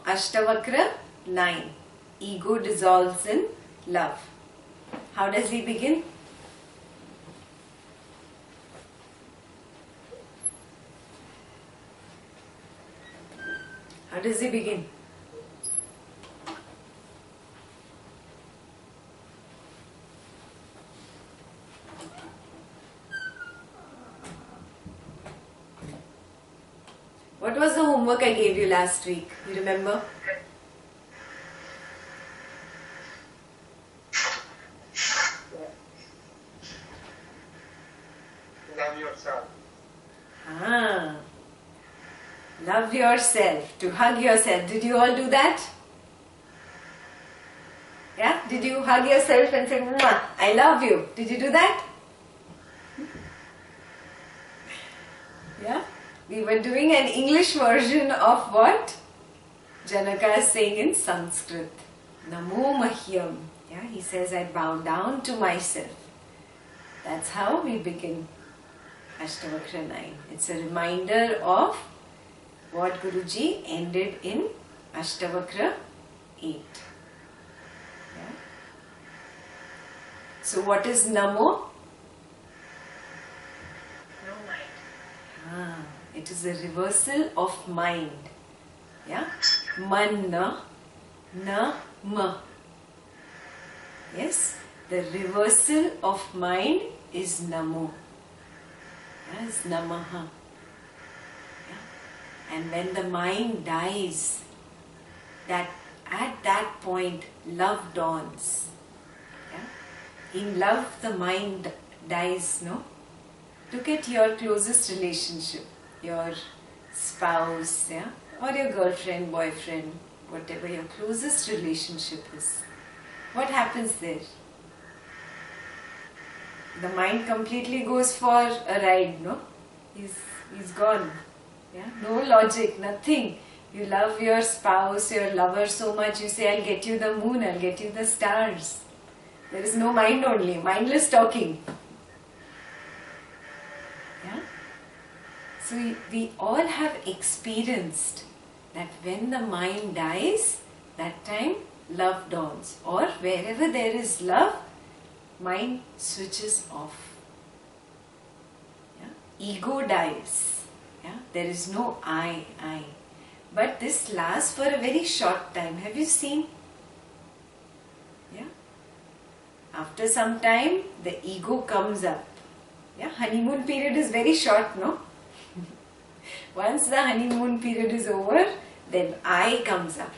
Ashtavakra 9. Ego dissolves in love. How does he begin? How does he begin? What was the homework I gave you last week? You remember? Love yourself. Love yourself. To hug yourself. Did you all do that? Yeah? Did you hug yourself and say, "Mwah, I love you"? Did you do that? Yeah? We were doing an English version of what Janaka is saying in Sanskrit. Namo Mahyam. Yeah, he says, I bow down to myself. That's how we begin Ashtavakra 9. It's a reminder of what Guruji ended in Ashtavakra 8. Yeah? So what is Namo? No mind. It is a reversal of mind. Yeah? Man na ma. Yes? The reversal of mind is Namo. Yes, Namaha. Yeah? And when the mind dies, at that point love dawns. Yeah? In love the mind dies, no? Look at your closest relationship, your spouse, yeah, or your girlfriend, boyfriend, whatever your closest relationship is. What happens there? The mind completely goes for a ride, no? He's gone. Yeah? No logic, nothing. You love your spouse, your lover so much, you say, I'll get you the moon, I'll get you the stars. There is no mind only, mindless talking. Yeah? So we all have experienced that when the mind dies, that time love dawns. Or wherever there is love, mind switches off. Yeah? Ego dies. Yeah? There is no I. But this lasts for a very short time. Have you seen? Yeah? After some time, the ego comes up. Yeah? Honeymoon period is very short, no? Once the honeymoon period is over, then I comes up.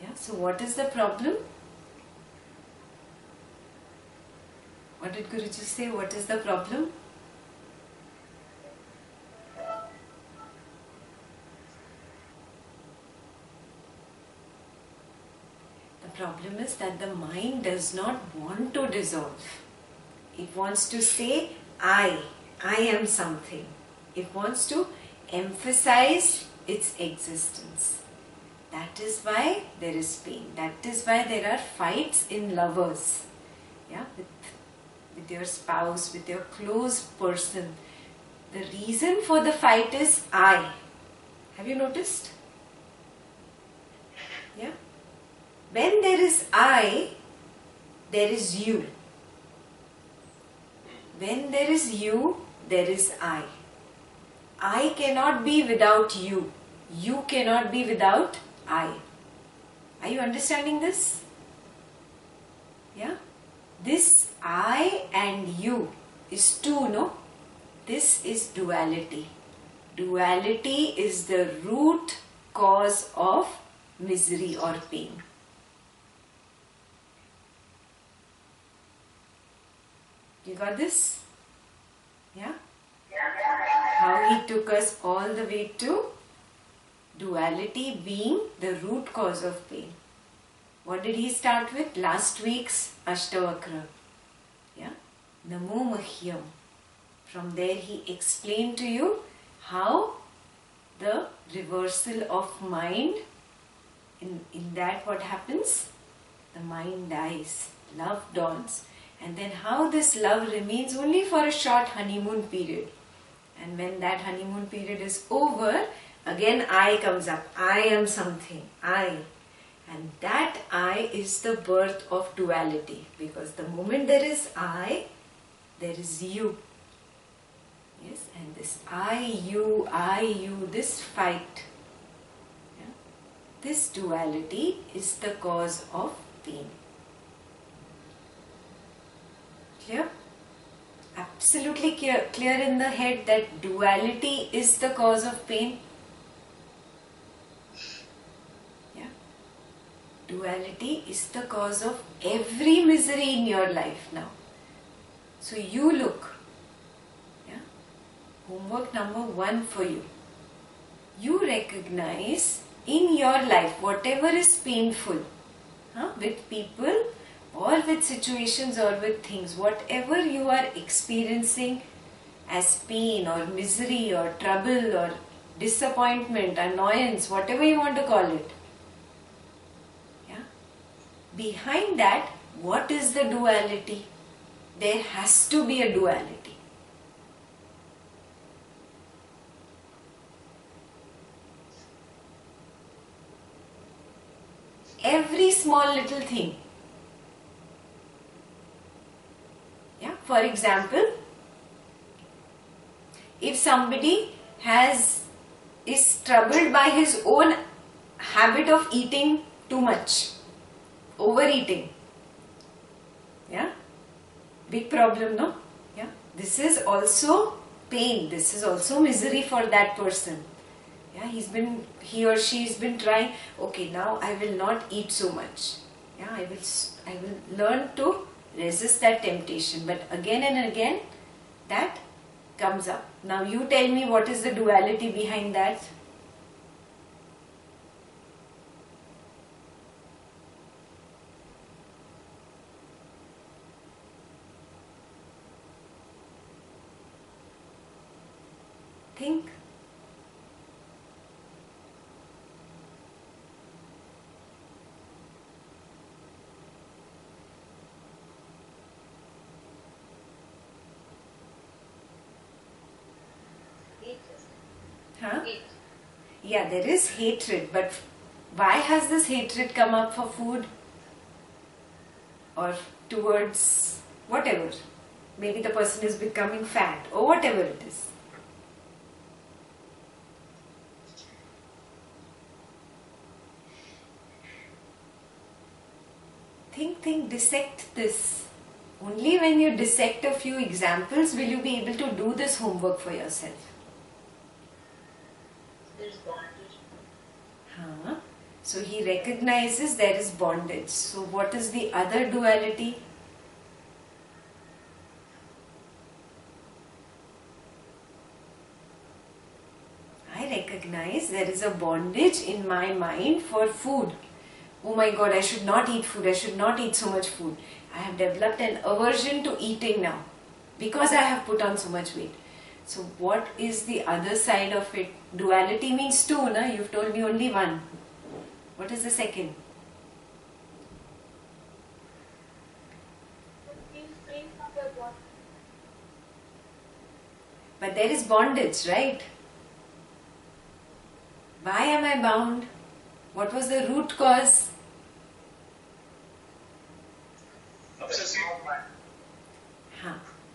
Yeah? So what is the problem? What did Guruji say? What is the problem? The problem is that the mind does not want to dissolve. It wants to say, I am something. It wants to emphasize its existence. That is why there is pain. That is why there are fights in lovers. Yeah, with your spouse, with your close person. The reason for the fight is I. Have you noticed? Yeah. When there is I, there is you. When there is you, there is I. I cannot be without you. You cannot be without I. Are you understanding this? Yeah? This I and you is two, no? This is duality. Duality is the root cause of misery or pain. You got this? Yeah? How he took us all the way to duality being the root cause of pain. What did he start with? Last week's Ashtavakra. Yeah? Namo Mahyam. From there he explained to you how the reversal of mind, in that what happens? The mind dies, love dawns. And then how this love remains only for a short honeymoon period. And when that honeymoon period is over, Again I comes up. I am something. I. And that I is the birth of duality. Because the moment there is I, there is you. Yes, and this I, you, this fight, yeah, this duality is the cause of pain. Clear? Absolutely clear in the head that duality is the cause of pain. Yeah. Duality is the cause of every misery in your life now. So you look. Yeah. Homework number 1 for you. You recognize in your life whatever is painful, with people or with situations or with things, whatever you are experiencing as pain or misery or trouble or disappointment, annoyance, whatever you want to call it. Yeah? Behind that, what is the duality? There has to be a duality. Every small little thing. Yeah, for example, if somebody is troubled by his own habit of eating too much, overeating, yeah, big problem, no? Yeah, this is also pain. This is also misery for that person. Yeah, he or she has been trying. Okay, now I will not eat so much. Yeah, I will learn to resist that temptation. But again and again, that comes up. Now you tell me, what is the duality behind that? Think. Huh? Yeah, there is hatred, but why has this hatred come up for food or towards whatever? Maybe the person is becoming fat or whatever it is. Think, dissect this. Only when you dissect a few examples will you be able to do this homework for yourself. There's bondage. So he recognizes there is bondage. So what is the other duality? I recognize there is a bondage in my mind for food. Oh my God, I should not eat food. I should not eat so much food. I have developed an aversion to eating now because I have put on so much weight. So what is the other side of it? Duality means two, na? You've told me only one. What is the second? But there is bondage, right? Why am I bound? What was the root cause? Obsessive.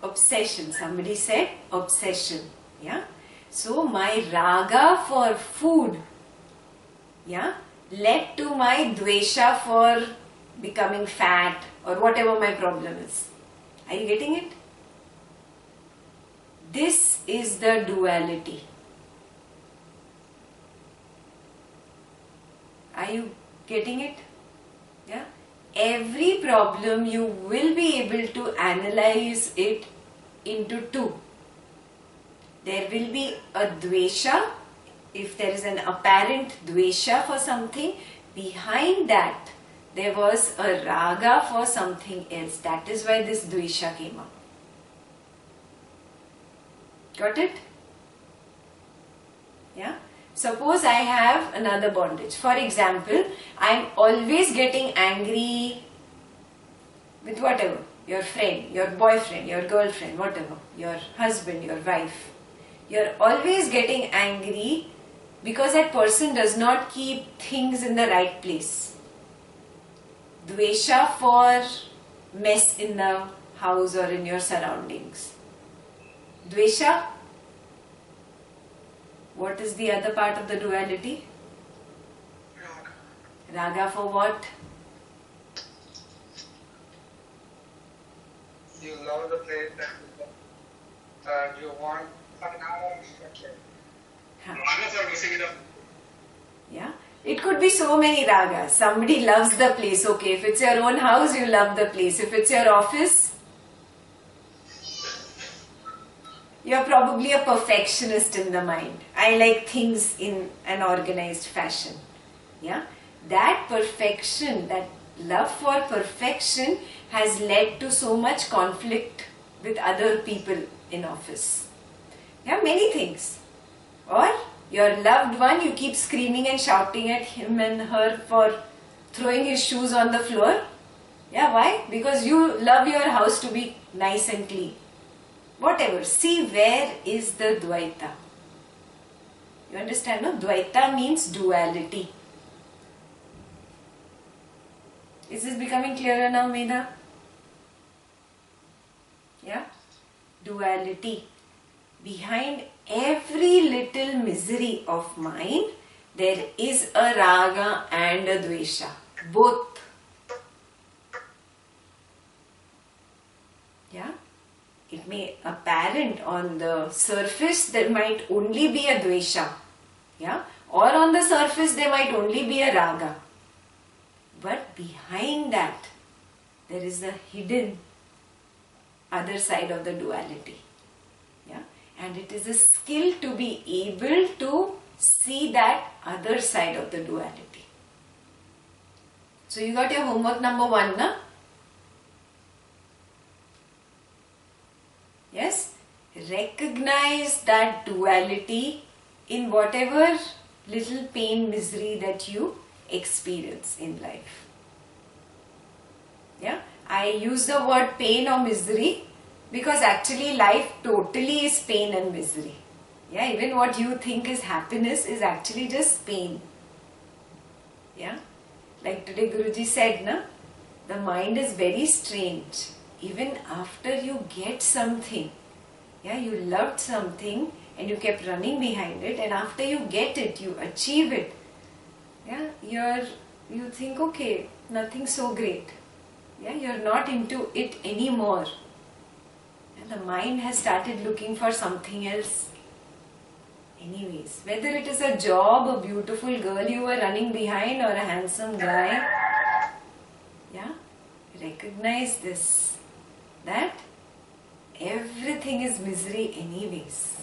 Obsession. Somebody said obsession. Yeah. So my raga for food, yeah, led to my dwesha for becoming fat or whatever my problem is. Are you getting it? This is the duality. Are you getting it? Yeah. Every problem you will be able to analyze it into two. There will be a dwesha. If there is an apparent dwesha for something, behind that there was a raga for something else. That is why this dwesha came up. Got it? Yeah. Suppose I have another bondage. For example, I am always getting angry with whatever. Your friend, your boyfriend, your girlfriend, whatever. Your husband, your wife. You are always getting angry Because that person does not keep things in the right place. Dvesha for mess in the house or in your surroundings. Dvesha. What is the other part of the duality? Raga. Raga for what? You love the place and you want another structure. Huh. Ragas are missing it up. Yeah. It could be so many ragas. Somebody loves the place. Okay, if it's your own house, you love the place. If it's your office, you're probably a perfectionist in the mind. I like things in an organized fashion. Yeah. That perfection, that love for perfection has led to so much conflict with other people in office. Yeah, many things. Or your loved one, you keep screaming and shouting at him and her for throwing his shoes on the floor. Yeah, why? Because you love your house to be nice and clean. Whatever. See, where is the Dvaita? You understand, no? Dvaita means duality. Is this becoming clearer now, Medha? Yeah? Duality. Behind every little misery of mine, there is a raga and a dvesha. Both. Yeah? It may apparent on the surface there might only be a dvesha. Yeah? Or on the surface there might only be a raga. But behind that, there is a hidden other side of the duality. Yeah? And it is a skill to be able to see that other side of the duality. So you got your homework number 1, na? Yes? Recognize that duality in whatever little pain, misery that you experience in life. Yeah? I use the word pain or misery because actually life totally is pain and misery. Yeah, even what you think is happiness is actually just pain. Yeah, like today Guruji said, na, the mind is very strange. Even after you get something, yeah, you loved something and you kept running behind it, and after you get it, you achieve it. Yeah, you think, okay, nothing so great. Yeah, you're not into it anymore. And the mind has started looking for something else. Anyways, whether it is a job, a beautiful girl you were running behind, or a handsome guy, yeah, recognize this, that everything is misery anyways.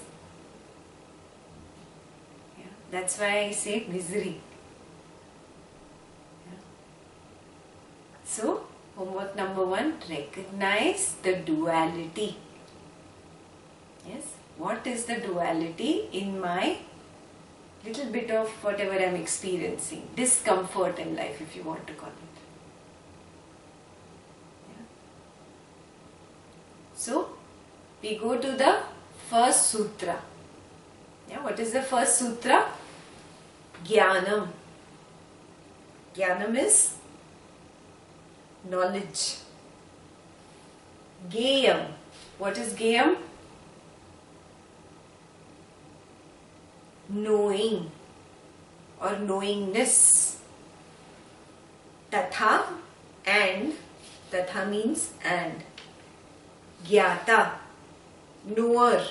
Yeah, that's why I say misery. Yeah. So, homework number 1, recognize the duality. Yes, what is the duality in my little bit of whatever I am experiencing, discomfort in life, if you want to call it. Yeah. So, we go to the first sutra. Yeah, what is the first sutra? Jnanam. Jnanam is knowledge. Geyam. What is Geyam? Knowing or knowingness. Tatha and. Tatha means and. Gyata. Knower.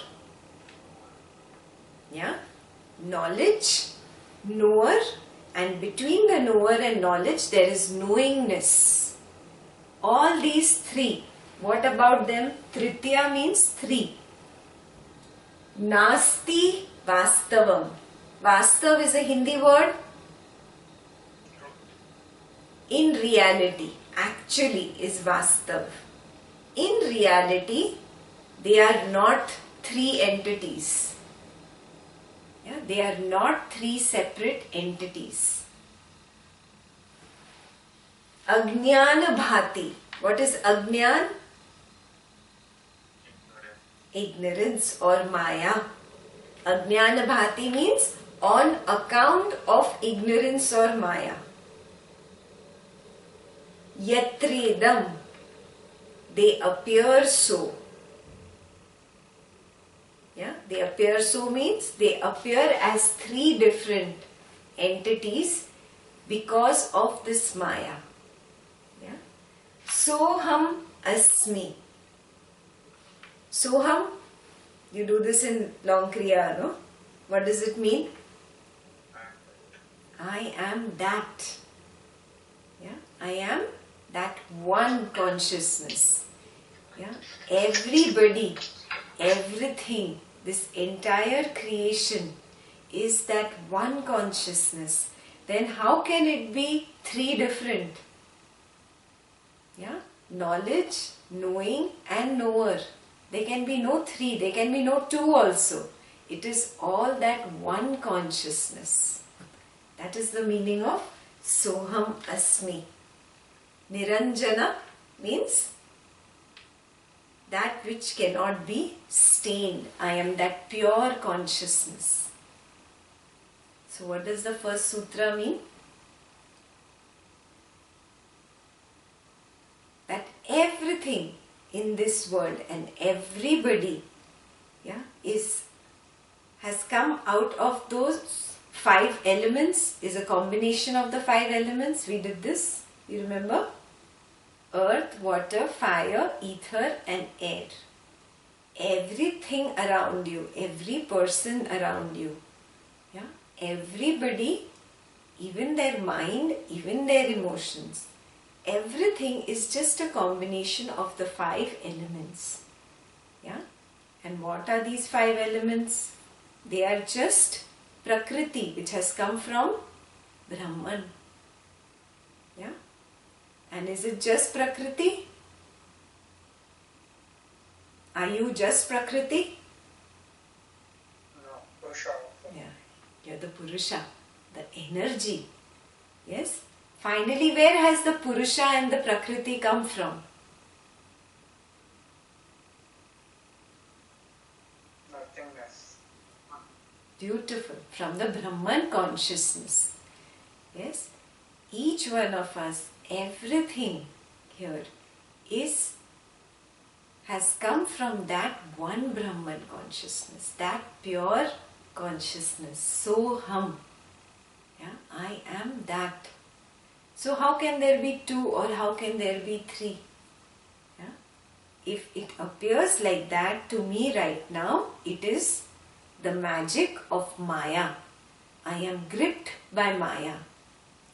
Yeah? Knowledge, knower, and between the knower and knowledge there is knowingness. All these 3. What about them? Tritiya means 3. Nasti vastavam. Vastav is a Hindi word. In reality, actually is vastav. In reality, they are not 3 entities. Yeah, they are not 3 separate entities. Ajnana bhati. What is ajnan? Ignorance or maya. Ajnana bhati means on account of ignorance or maya. Yatredam, they appear so. Yeah, they appear so means they appear as three different entities because of this maya. Yeah. Soham asmi. Soham, you do this in long kriya, no? What does it mean? I am that. Yeah, I am that one consciousness. Yeah, everybody, everything, this entire creation is that one consciousness. Then how can it be three different? Yeah, knowledge, knowing and knower. There can be no three, there can be no two also. It is all that one consciousness. That is the meaning of Soham Asmi. Niranjana means that which cannot be stained. I am that pure consciousness. So what does the first sutra mean? That everything in this world and everybody, yeah, has come out of those five elements, is a combination of the five elements. We did this, you remember? Earth, water, fire, ether and air. Everything around you, every person around you, yeah, everybody, even their mind, even their emotions, everything is just a combination of the five elements. Yeah? And what are these five elements? They are just Prakriti, which has come from Brahman. Yeah? And is it just Prakriti? Are you just Prakriti? No, Purusha. Yeah, you're the Purusha, the energy. Yes? Finally, where has the Purusha and the Prakriti come from? Nothingness. Beautiful. From the Brahman consciousness. Yes? Each one of us, everything here has come from that one Brahman consciousness, that pure consciousness. Soham. Yeah, I am that. So how can there be two or how can there be three? Yeah? If it appears like that to me right now, it is the magic of Maya. I am gripped by Maya.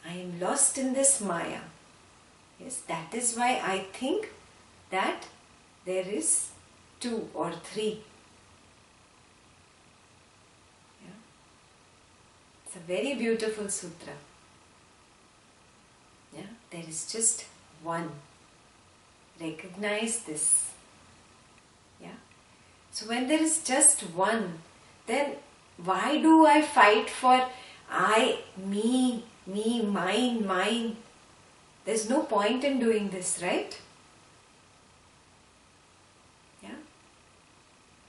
I am lost in this Maya. Yes, that is why I think that there is two or three. Yeah? It's a very beautiful sutra. Yeah? There is just one. Recognize this. Yeah? So when there is just one, then why do I fight for I, me, mine? There's no point in doing this, right? Yeah?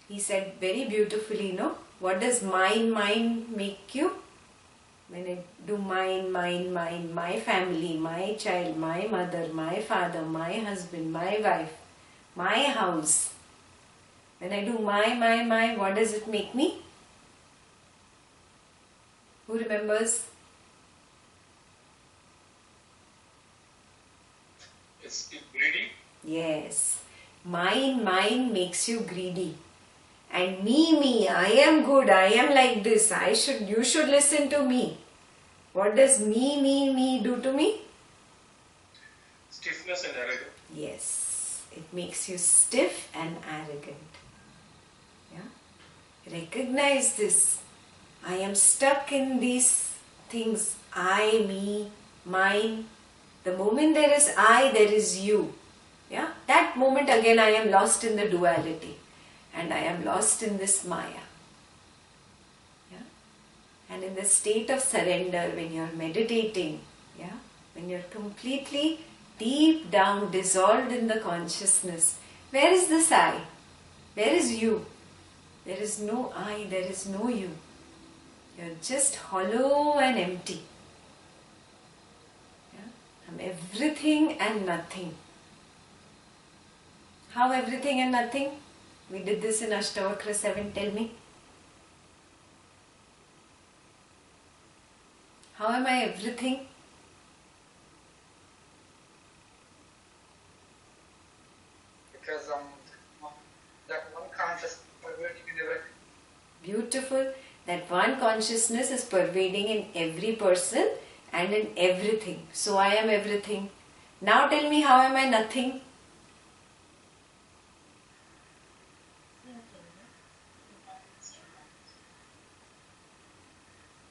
He said very beautifully, no? What does mine make you? When I do mine, my family, my child, my mother, my father, my husband, my wife, my house. When I do my, what does it make me? Who remembers? It's greedy. Yes. Mine makes you greedy. And me, I am good, I am like this, you should listen to me. What does me do to me? Stiffness and arrogance. Yes, it makes you stiff and arrogant. Yeah? Recognize this. I am stuck in these things. I, me, mine. The moment there is I, there is you. Yeah? That moment again I am lost in the duality. And I am lost in this Maya. Yeah? And in the state of surrender, when you are meditating, yeah, when you are completely deep down, dissolved in the consciousness, where is this I? Where is you? There is no I, there is no you. You are just hollow and empty. Yeah? I'm everything and nothing. How everything and nothing? We did this in Ashtavakra 7, tell me. How am I everything? Because that one consciousness pervading in everything. Beautiful. That one consciousness is pervading in every person and in everything. So I am everything. Now tell me, how am I nothing?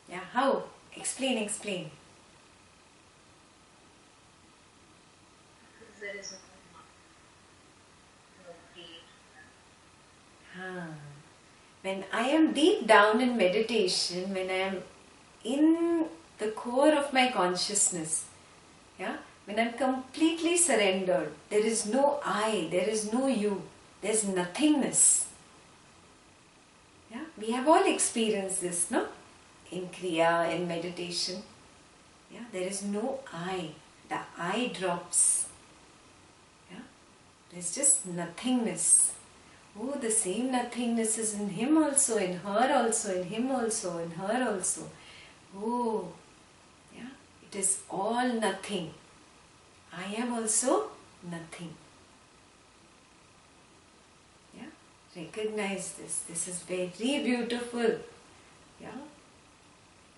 Yeah, how? Explain. There is no Ah. When I am deep down in meditation, when I am in the core of my consciousness, yeah, when I am completely surrendered, there is no I, there is no you, there is nothingness. Yeah, we have all experienced this, no? In Kriya, in meditation. Yeah, there is no I. The I drops. Yeah, there's just nothingness. Oh, the same nothingness is in him also, in her also, in him also, in her also. Oh, yeah, it is all nothing. I am also nothing. Yeah, recognize this. This is very beautiful. Yeah,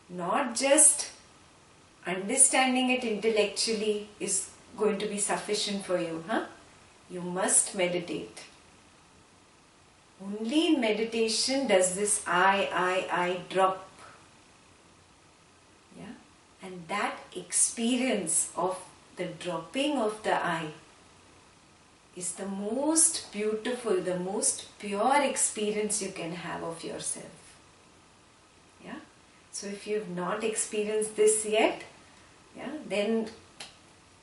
not just understanding it intellectually is going to be sufficient for you, huh? You must meditate. Only in meditation does this I drop. Yeah? And that experience of the dropping of the I is the most beautiful, the most pure experience you can have of yourself. Yeah? So if you have not experienced this yet, yeah, then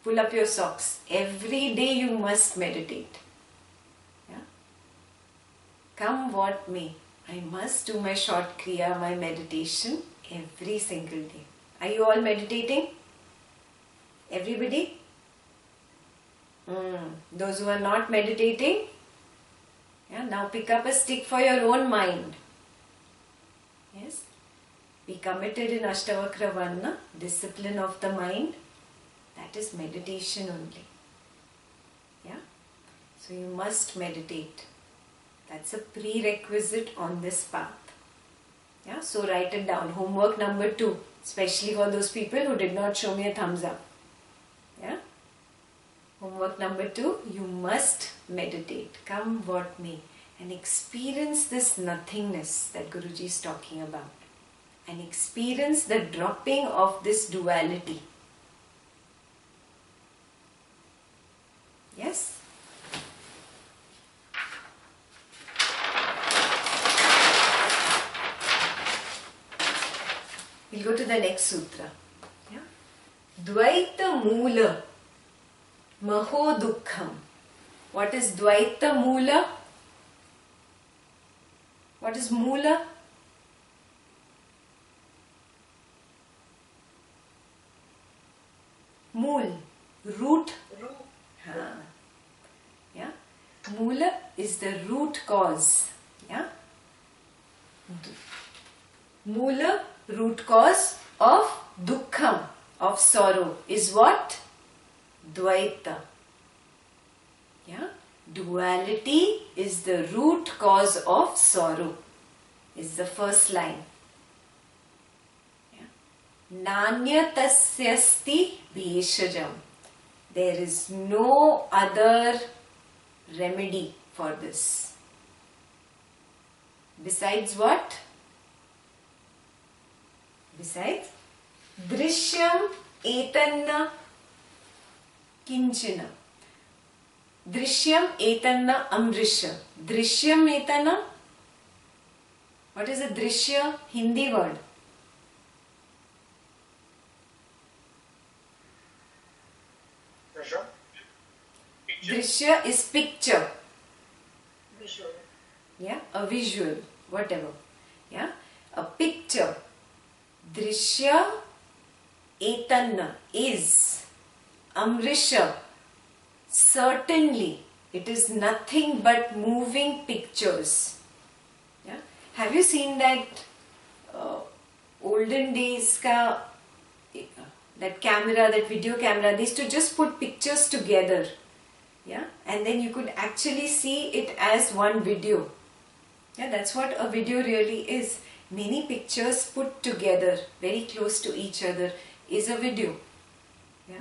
pull up your socks. Every day you must meditate. Come what may, I must do my short kriya, my meditation every single day. Are you all meditating? Everybody? Those who are not meditating, yeah, now pick up a stick for your own mind. Yes? Be committed in Ashtavakra Varna, discipline of the mind. That is meditation only. Yeah? So you must meditate. That's a prerequisite on this path. Yeah, so write it down. Homework number 2, especially for those people who did not show me a thumbs up. Yeah. Homework number 2, you must meditate, come what may, and experience this nothingness that Guruji is talking about, and experience the dropping of this duality. Yes? We'll go to the next sutra. Yeah? Dvaita Moola Maho Dukkham. What is Dvaita Moola? What is Moola? Mool, root. Yeah? Moola is the root cause. Yeah? Moola, root cause of dukkham, of sorrow, is what? Dvaita. Yeah? Duality is the root cause of sorrow, is the first line. Yeah? Nanyatasyasti bheshajam. There is no other remedy for this. Besides what? Besides, drishyam etanna kinchina. Drishyam etanna amrisha. Drishyam etanna. What is a drishya? Hindi word. Drishya is picture. visual. Yeah, a visual, whatever. Yeah, a picture. Drishya etanna is. Amrisha, certainly. It is nothing but moving pictures. Yeah? Have you seen that olden days that camera, that video camera, they used to just put pictures together. Yeah? And then you could actually see it as one video. Yeah, that's what a video really is. Many pictures put together, very close to each other, is a video. Yeah.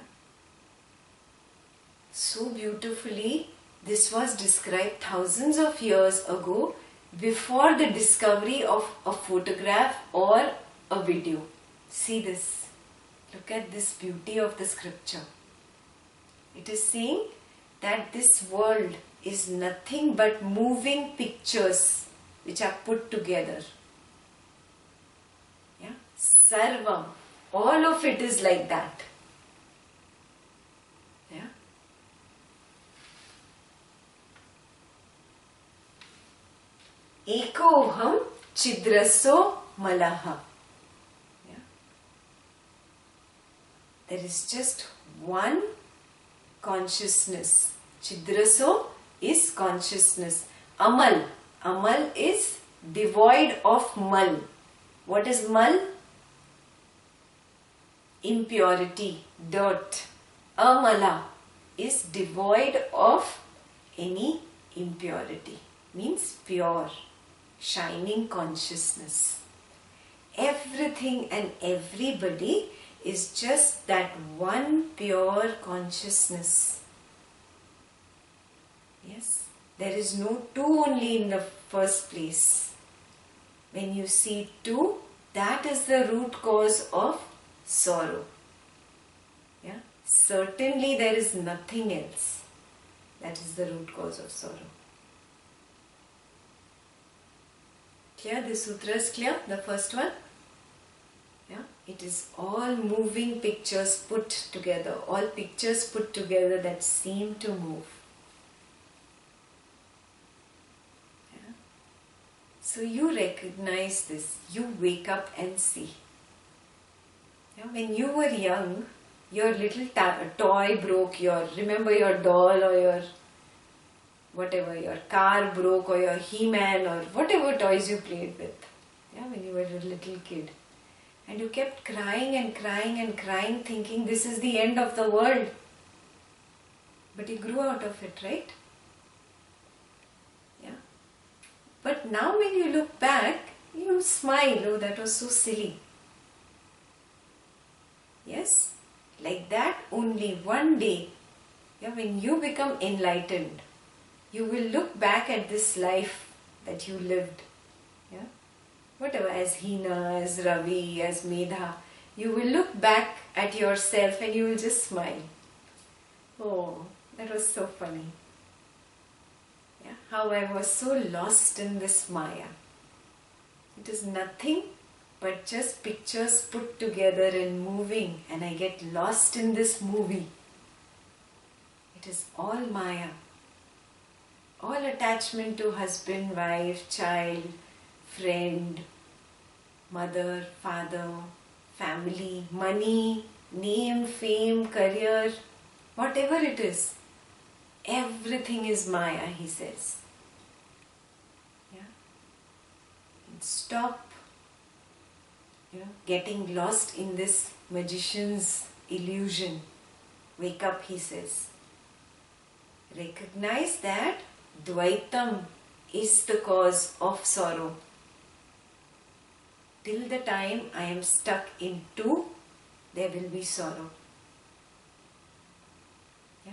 So beautifully, this was described thousands of years ago, before the discovery of a photograph or a video. See this. Look at this beauty of the scripture. It is saying that this world is nothing but moving pictures which are put together. Yeah? Sarvam. All of it is like that. Yeah? Ekoham chidraso malaha. Yeah? There is just one consciousness. Chidraso is consciousness. Amal. Amal is devoid of mal. What is mal? Impurity, dirt. Amala is devoid of any impurity. Means pure, shining consciousness. Everything and everybody is just that one pure consciousness. Yes, there is no two only in the first place. When you see two, that is the root cause of sorrow. Yeah, certainly there is nothing else. That is the root cause of sorrow. Clear? The sutra is clear? The first one? Yeah, it is all moving pictures put together. All pictures put together that seem to move. Yeah. So you recognize this. You wake up and see. Yeah, when you were young, your little toy broke, remember your doll or your whatever, your car broke or your He-Man or whatever toys you played with. Yeah, when you were a little kid. And you kept crying and crying and crying, thinking this is the end of the world. But you grew out of it, right? Yeah. But now when you look back, you smile. Oh, that was so silly. Yes? Like that, only one day, yeah, when you become enlightened, you will look back at this life that you lived. Yeah? Whatever, as Hina, as Ravi, as Medha, you will look back at yourself and you will just smile. Oh, that was so funny. Yeah? How I was so lost in this Maya. It is nothing but just pictures put together and moving, and I get lost in this movie. It is all Maya. All attachment to husband, wife, child, friend, mother, father, family, money, name, fame, career, whatever it is. Everything is Maya, he says. Yeah? And stop getting lost in this magician's illusion. Wake up, he says. Recognize that Dvaitam is the cause of sorrow. Till the time I am stuck in two, there will be sorrow. Yeah?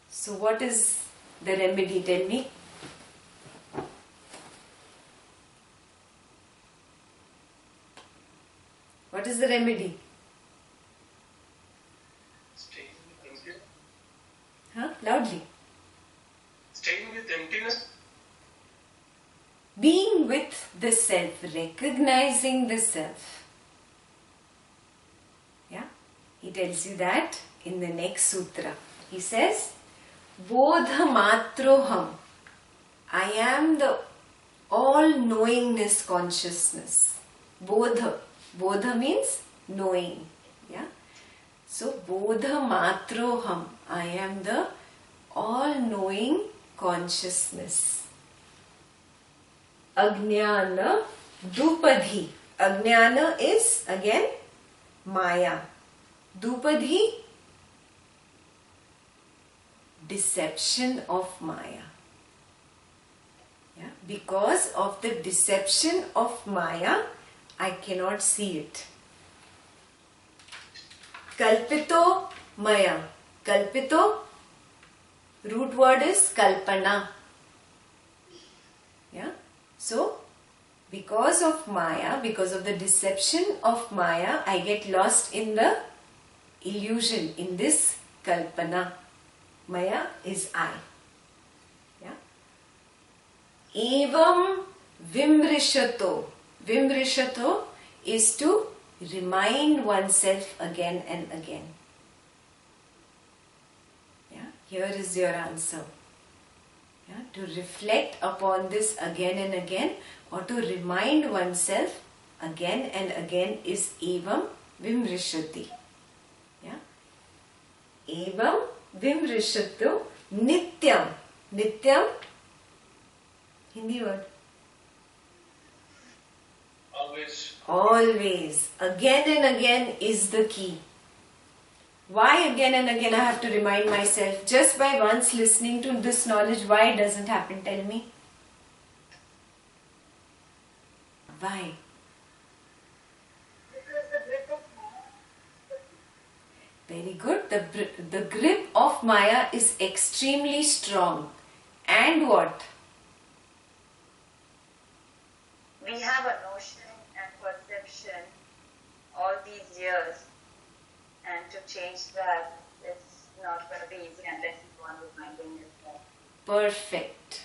So what is the remedy? Tell me. What is the remedy? Staying with emptiness. Huh? Loudly. Staying with emptiness. Being with the self, recognizing the self. Yeah? He tells you that in the next sutra. He says, Bodha matroham. I am the all-knowingness consciousness. Bodha. Bodha means knowing. Yeah. So Bodha Matroham, I am the all-knowing consciousness. Ajnana Dupadhi. Ajnana is again Maya. Dupadhi, deception of Maya. Yeah? Because of the deception of Maya, I cannot see it. Kalpito Maya. Kalpito, root word is Kalpana. Yeah? So, because of Maya, because of the deception of Maya, I get lost in the illusion, in this Kalpana. Maya is I. Yeah? Evam Vimrishato. Vimrishato is to remind oneself again and again. Yeah? Here is your answer. Yeah? To reflect upon this again and again, or to remind oneself again and again is Evam Vimrishati. Yeah? Evam Vimrishato Nityam. Nityam, Hindi word. Always. Always. Again and again is the key. Why again and again I have to remind myself? Just by once listening to this knowledge, why it doesn't happen? Tell me. Why? Because the grip of Very good. The grip of Maya is extremely strong. And what? We have a notion and perception all these years, and to change that, it's not going to be easy unless you want to maintain yourself. Perfect.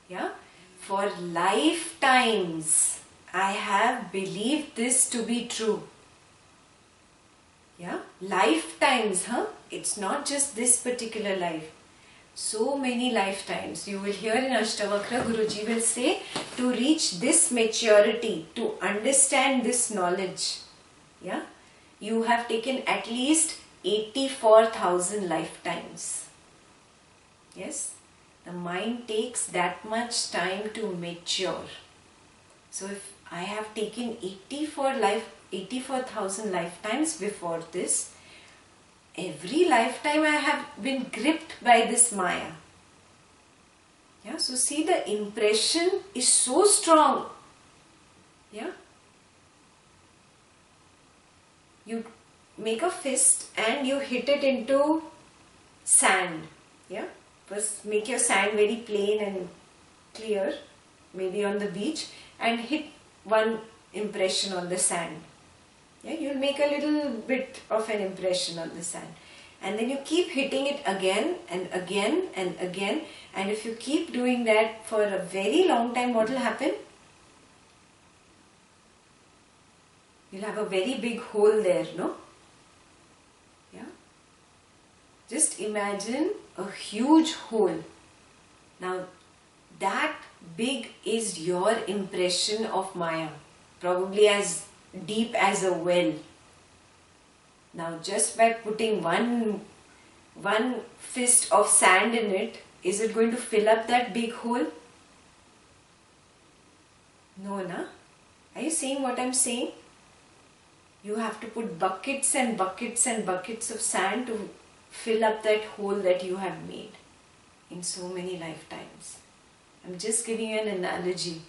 Yeah. For lifetimes, I have believed this to be true. Yeah. Lifetimes, huh? It's not just this particular life. So many lifetimes. You will hear in Ashtavakra, Guruji will say, to reach this maturity, to understand this knowledge, yeah, you have taken at least 84,000 lifetimes. Yes, the mind takes that much time to mature. So if I have taken 84,000 lifetimes before this, every lifetime I have been gripped by this Maya. Yeah, so see, the impression is so strong. Yeah. You make a fist and you hit it into sand. Yeah. First make your sand very plain and clear, maybe on the beach, and hit one impression on the sand. Yeah, you'll make a little bit of an impression on the sand. And then you keep hitting it again and again and again. And if you keep doing that for a very long time, what will happen? You'll have a very big hole there, no? Yeah. Just imagine a huge hole. Now, that big is your impression of Maya. Probably as deep as a well. Now, just by putting one fist of sand in it, is it going to fill up that big hole? No, na? Are you seeing what I'm saying? You have to put buckets and buckets and buckets of sand to fill up that hole that you have made in so many lifetimes. I'm just giving you an analogy.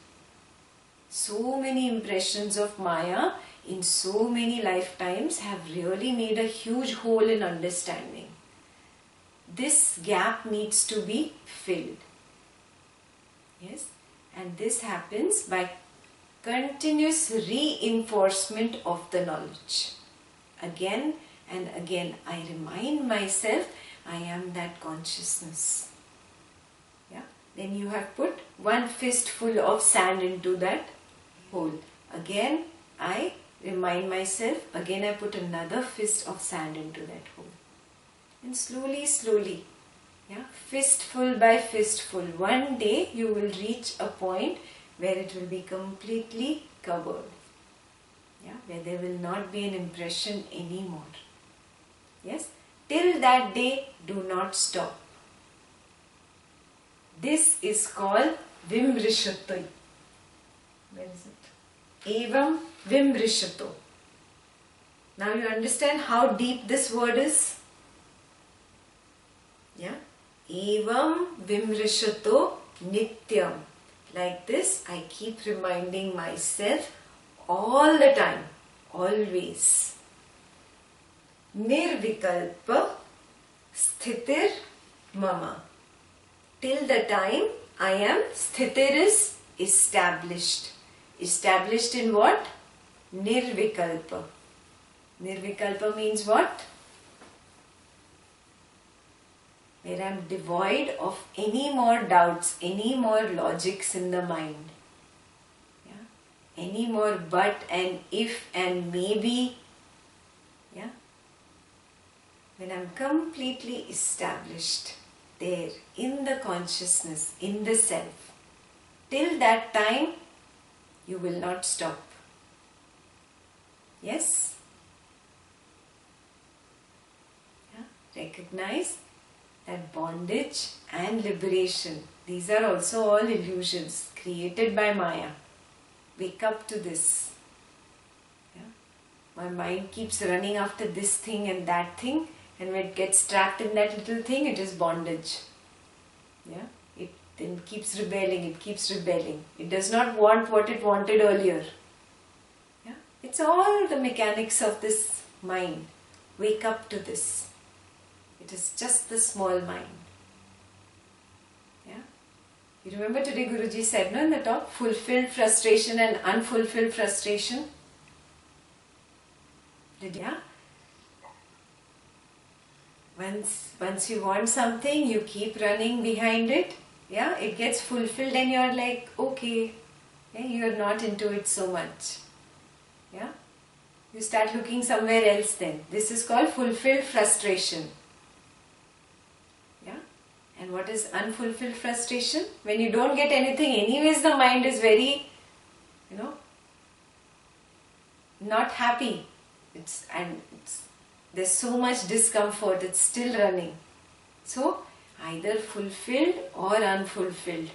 So many impressions of Maya in so many lifetimes have really made a huge hole in understanding. This gap needs to be filled. Yes, and this happens by continuous reinforcement of the knowledge. Again and again, I remind myself I am that consciousness. Yeah. Then you have put one fistful of sand into that hole. Again, I remind myself, again I put another fist of sand into that hole. And slowly, slowly, yeah, fistful by fistful, one day you will reach a point where it will be completely covered. Yeah, where there will not be an impression anymore. Yes, till that day, do not stop. This is called Vimrishatoi. Where is it? Evam Vimrishato. Now you understand how deep this word is? Yeah. Evam Vimrishato Nityam. Like this, I keep reminding myself all the time, always. Nirvikalpa Sthitir Mama. Till the time I am, Sthitir is established. Established in what? Nirvikalpa. Nirvikalpa means what? Where I am devoid of any more doubts, any more logics in the mind. Yeah? Any more but and if and maybe. Yeah? When I am completely established there in the consciousness, in the self. Till that time, you will not stop. Yes? Yeah? Recognize that bondage and liberation, these are also all illusions created by Maya. Wake up to this. Yeah? My mind keeps running after this thing and that thing, and when it gets trapped in that little thing, it is bondage. Yeah? It then keeps rebelling, it keeps rebelling. It does not want what it wanted earlier. Yeah? It's all the mechanics of this mind. Wake up to this. It is just the small mind. Yeah? You remember today Guruji said, no, in the talk, fulfilled frustration and unfulfilled frustration. Did you? Yeah? Once you want something, you keep running behind it. Yeah, it gets fulfilled and you're like, okay, yeah, you're not into it so much. Yeah, you start looking somewhere else then. This is called fulfilled frustration. Yeah, and what is unfulfilled frustration? When you don't get anything, anyways, the mind is very, not happy. There's so much discomfort. It's still running. So either fulfilled or unfulfilled,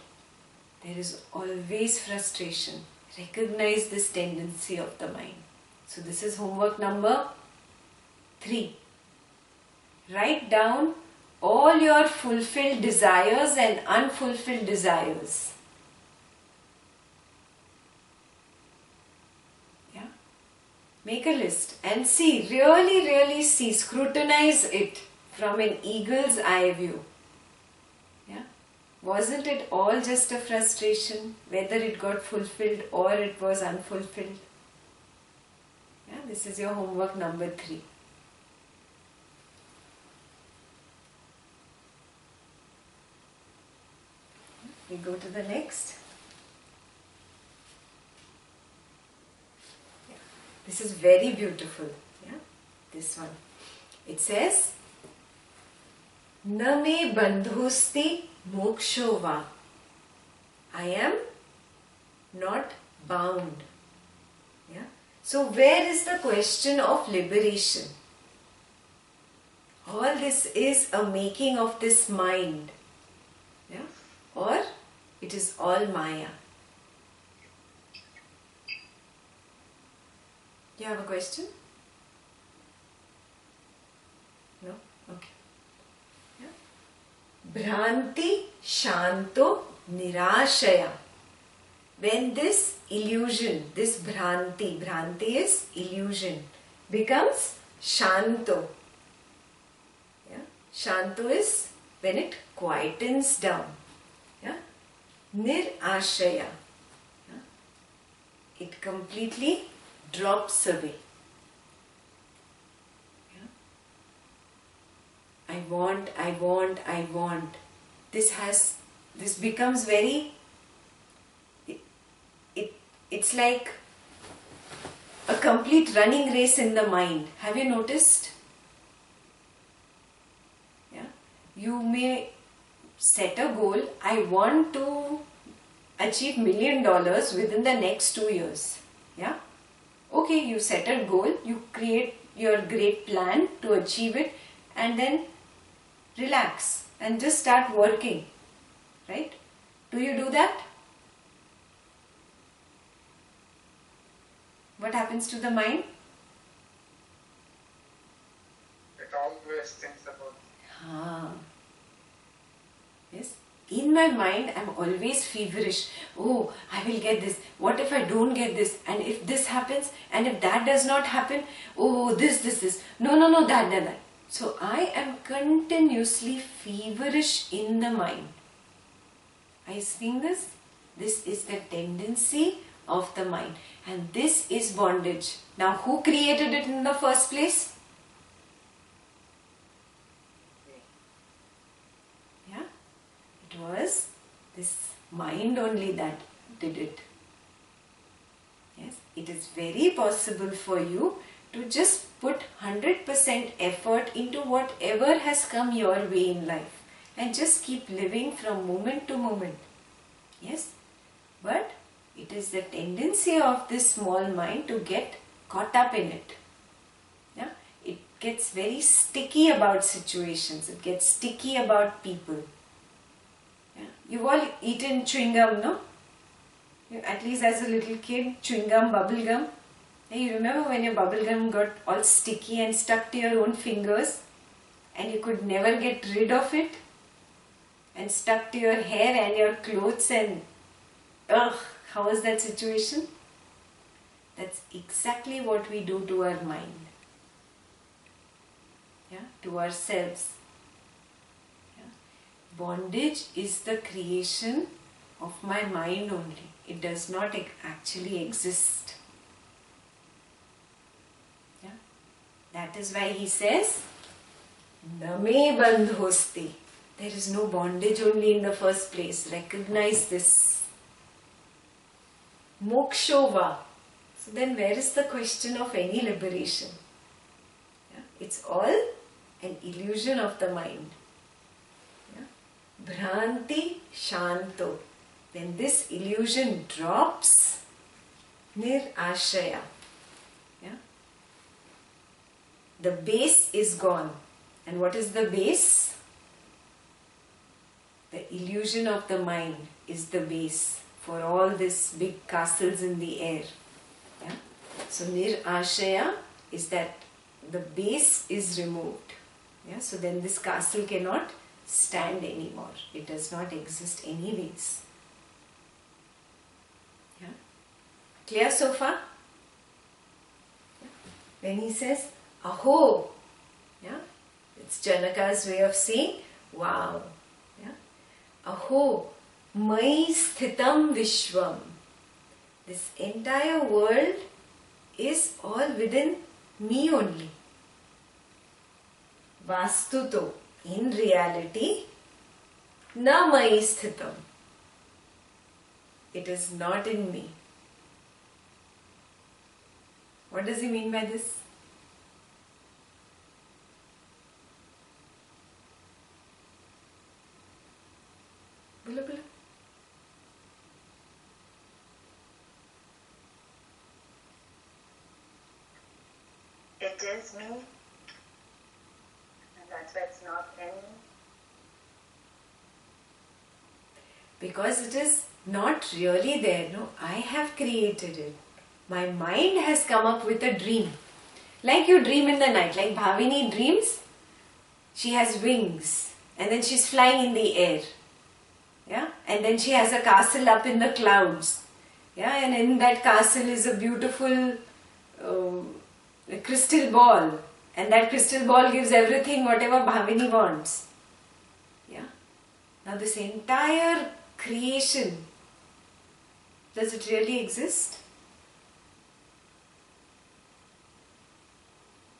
there is always frustration. Recognize this tendency of the mind. So this is homework number 3. Write down all your fulfilled desires and unfulfilled desires. Yeah? Make a list and see, really see, scrutinize it from an eagle's eye view. Yeah? Wasn't it all just a frustration, whether it got fulfilled or it was unfulfilled? Yeah? This is your homework number 3. We go to the next. Yeah. This is very beautiful. Yeah? This one. It says, Na me bandhusti mokshova. I am not bound. Yeah? So where is the question of liberation? All this is a making of this mind. Yeah? Or it is all Maya. You have a question? No? Okay. Bhranti Shanto Nirashaya. When this illusion, this Bhranti is illusion, becomes Shanto. Yeah? Shanto is when it quietens down. Yeah? Nirashaya. Yeah? It completely drops away. I want. This becomes very, it's like a complete running race in the mind. Have you noticed? Yeah. You may set a goal. I want to achieve $1 million within the next 2 years. Yeah. Okay, you set a goal, you create your great plan to achieve it, and then relax and just start working, right? Do you do that? What happens to the mind? It always thinks about Ah, yes. In my mind, I'm always feverish. Oh, I will get this. What if I don't get this? And if this happens? And if that does not happen? Oh, this. No, that. So I am continuously feverish in the mind. Are you seeing this? This is the tendency of the mind. And this is bondage. Now, who created it in the first place? Yeah, it was this mind only that did it. Yes, it is very possible for you to just put 100% effort into whatever has come your way in life and just keep living from moment to moment. Yes, but it is the tendency of this small mind to get caught up in it. Yeah, it gets very sticky about situations. It gets sticky about people. Yeah, you've all eaten chewing gum, no? At least as a little kid, chewing gum, bubble gum. You remember when your bubble gum got all sticky and stuck to your own fingers and you could never get rid of it and stuck to your hair and your clothes and ugh, how was that situation? That's exactly what we do to our mind. Yeah, to ourselves. Yeah. Bondage is the creation of my mind only. It does not actually exist. Yeah. That is why he says, Name bandhosti. There is no bondage only in the first place. Recognize this. Mokshova. So then where is the question of any liberation? Yeah? It's all an illusion of the mind. Yeah? Bhranti shanto. When this illusion drops, nirashaya. Yeah? The base is gone. And what is the base? The illusion of the mind is the base for all these big castles in the air. Yeah? So nirashaya is that the base is removed. Yeah? So then this castle cannot stand anymore. It does not exist anyways. Yeah? Clear so far? Yeah? When he says aho, yeah? It's Janaka's way of saying wow. Yeah? Aho, mai sthitam vishvam. This entire world is all within me only. Vastuto, in reality, na mai sthitam. It is not in me. What does he mean by this? Bula bula. It is me, and that's why it's not in me. Because it is not really there. No, I have created it. My mind has come up with a dream. Like you dream in the night. Like Bhavini dreams, she has wings and then she's flying in the air. Yeah, and then she has a castle up in the clouds. Yeah, and in that castle is a beautiful crystal ball. And that crystal ball gives everything whatever Bhavini wants. Yeah. Now this entire creation, does it really exist?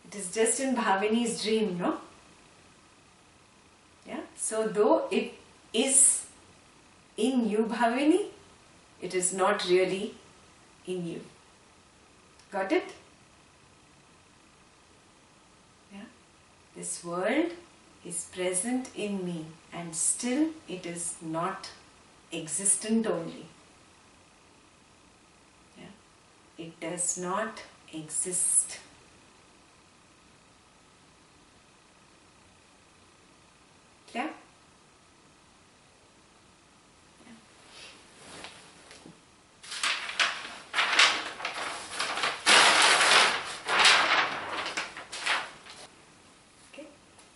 It is just in Bhavini's dream, no? Yeah. So though it is in you, Bhavini, it is not really in you. Got it? Yeah. This world is present in me and still it is not existent only. Yeah. It does not exist. Clear?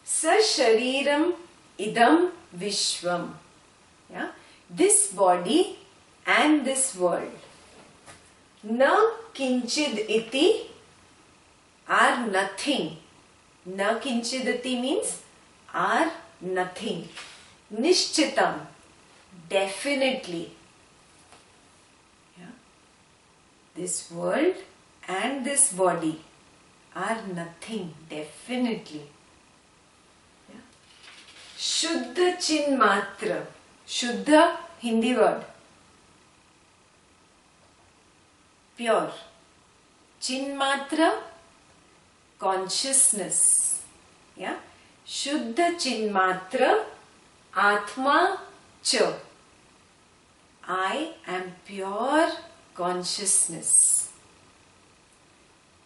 Sa shariram idam vishvam. Yeah? This body and this world. Na kinchid iti are nothing. Na kinchid iti means are nothing. Nishchitam, definitely. Yeah? This world and this body are nothing, definitely. Shuddha Chinmatra. Shuddha, Hindi word. Pure. Chinmatra, consciousness. Yeah. Shuddha Chinmatra, Atma Cha. I am pure consciousness.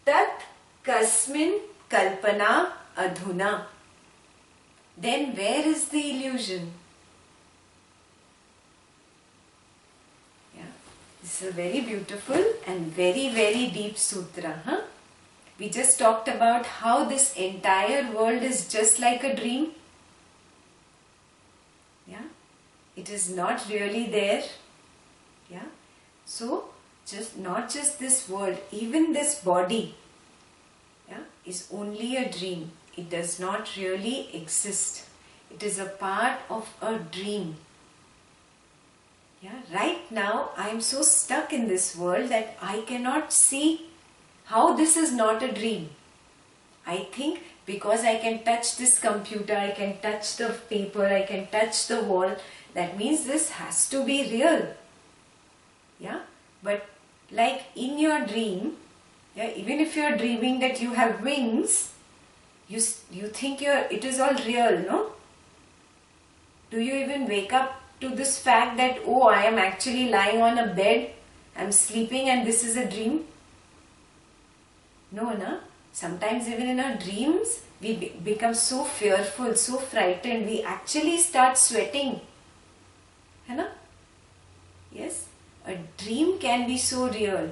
Tat Kasmin Kalpana Adhuna. Then where is the illusion? Yeah, this is a very beautiful and very, very deep sutra. Huh? We just talked about how this entire world is just like a dream. Yeah, it is not really there. Yeah, so not just this world, even this body, yeah, is only a dream. It does not really exist. It is a part of a dream. Yeah, right now I am so stuck in this world that I cannot see how this is not a dream. I think because I can touch this computer, I can touch the paper, I can touch the wall, that means this has to be real. Yeah, but like in your dream, yeah, even if you are dreaming that you have wings, you think it is all real, no? Do you even wake up to this fact that, oh, I am actually lying on a bed, I am sleeping and this is a dream? No, na? Sometimes even in our dreams, we become so fearful, so frightened, we actually start sweating. Hai na? Yes, a dream can be so real.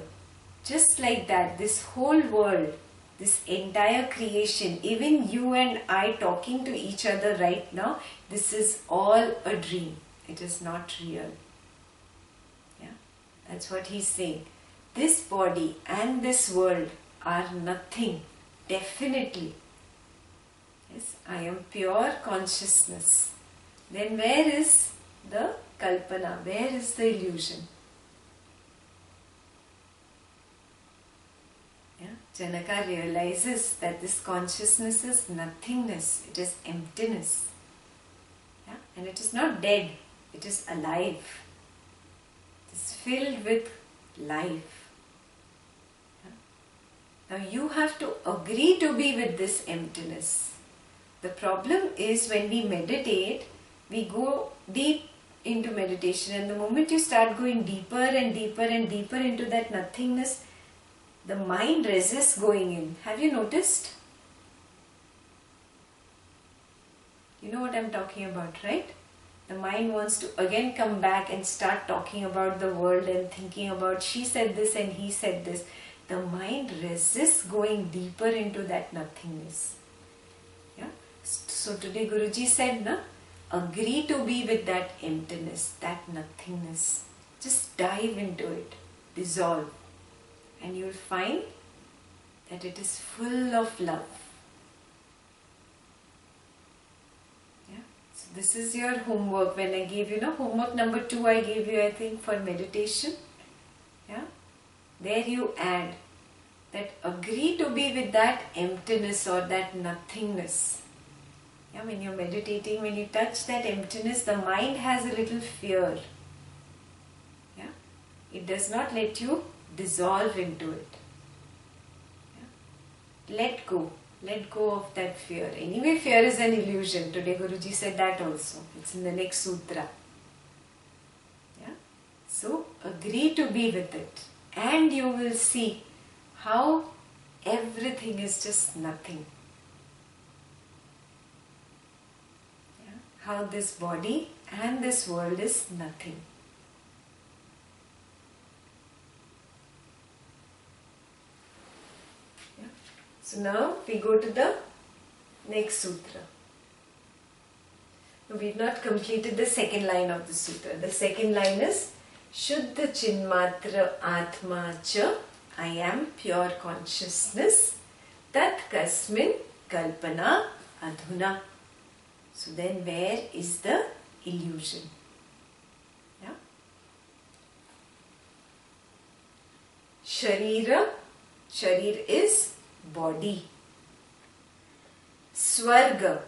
Just like that, this whole world, this entire creation, even you and I talking to each other right now, this is all a dream. It is not real. Yeah, that's what he's saying. This body and this world are nothing, definitely. Yes, I am pure consciousness. Then where is the kalpana? Where is the illusion? Janaka realizes that this consciousness is nothingness, it is emptiness. Yeah? And it is not dead, it is alive. It is filled with life. Yeah? Now you have to agree to be with this emptiness. The problem is when we meditate, we go deep into meditation, and the moment you start going deeper and deeper and deeper into that nothingness, the mind resists going in. Have you noticed? You know what I'm talking about, right? The mind wants to again come back and start talking about the world and thinking about she said this and he said this. The mind resists going deeper into that nothingness. Yeah. So today Guruji said, na, agree to be with that emptiness, that nothingness. Just dive into it, dissolve. And you will find that it is full of love. Yeah. So this is your homework. When I gave you, homework number 2 I gave you, I think, for meditation. Yeah. There you add that agree to be with that emptiness or that nothingness. Yeah. When you're meditating, when you touch that emptiness, the mind has a little fear. Yeah. It does not let you dissolve into it. Yeah. Let go of that fear. Anyway, fear is an illusion. Today Guruji said that also. It's in the next sutra. Yeah. So agree to be with it, and you will see how everything is just nothing. Yeah? How this body and this world is nothing. Yeah? So now we go to the next sutra. No, we've not completed the second line of the sutra. The second line is Shuddha Chinmatra Atma Cha, I am pure consciousness, Tat Kasmin Kalpana Adhuna. So then where is the illusion? Yeah? Sharira, Sharir is body. Swarga,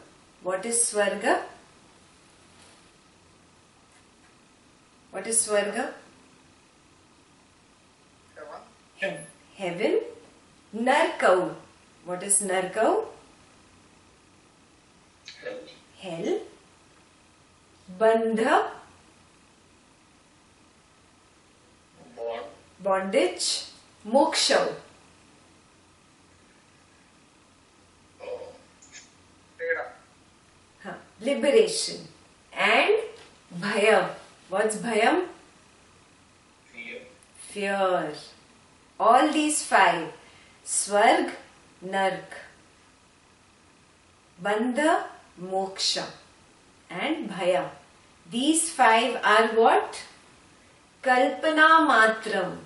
what is Swarga? What is Swarga? Heaven. Heaven. Narkau. What is Narkau? Hell. Hell. Bandha. Bond. Bondage. Moksha. Freedom. Liberation. And Bhayam. What's Bhayam? Fear. Fear. All these five. Swarg, Nark, Bandha, Moksha and Bhaya. These five are what? Kalpana Matram.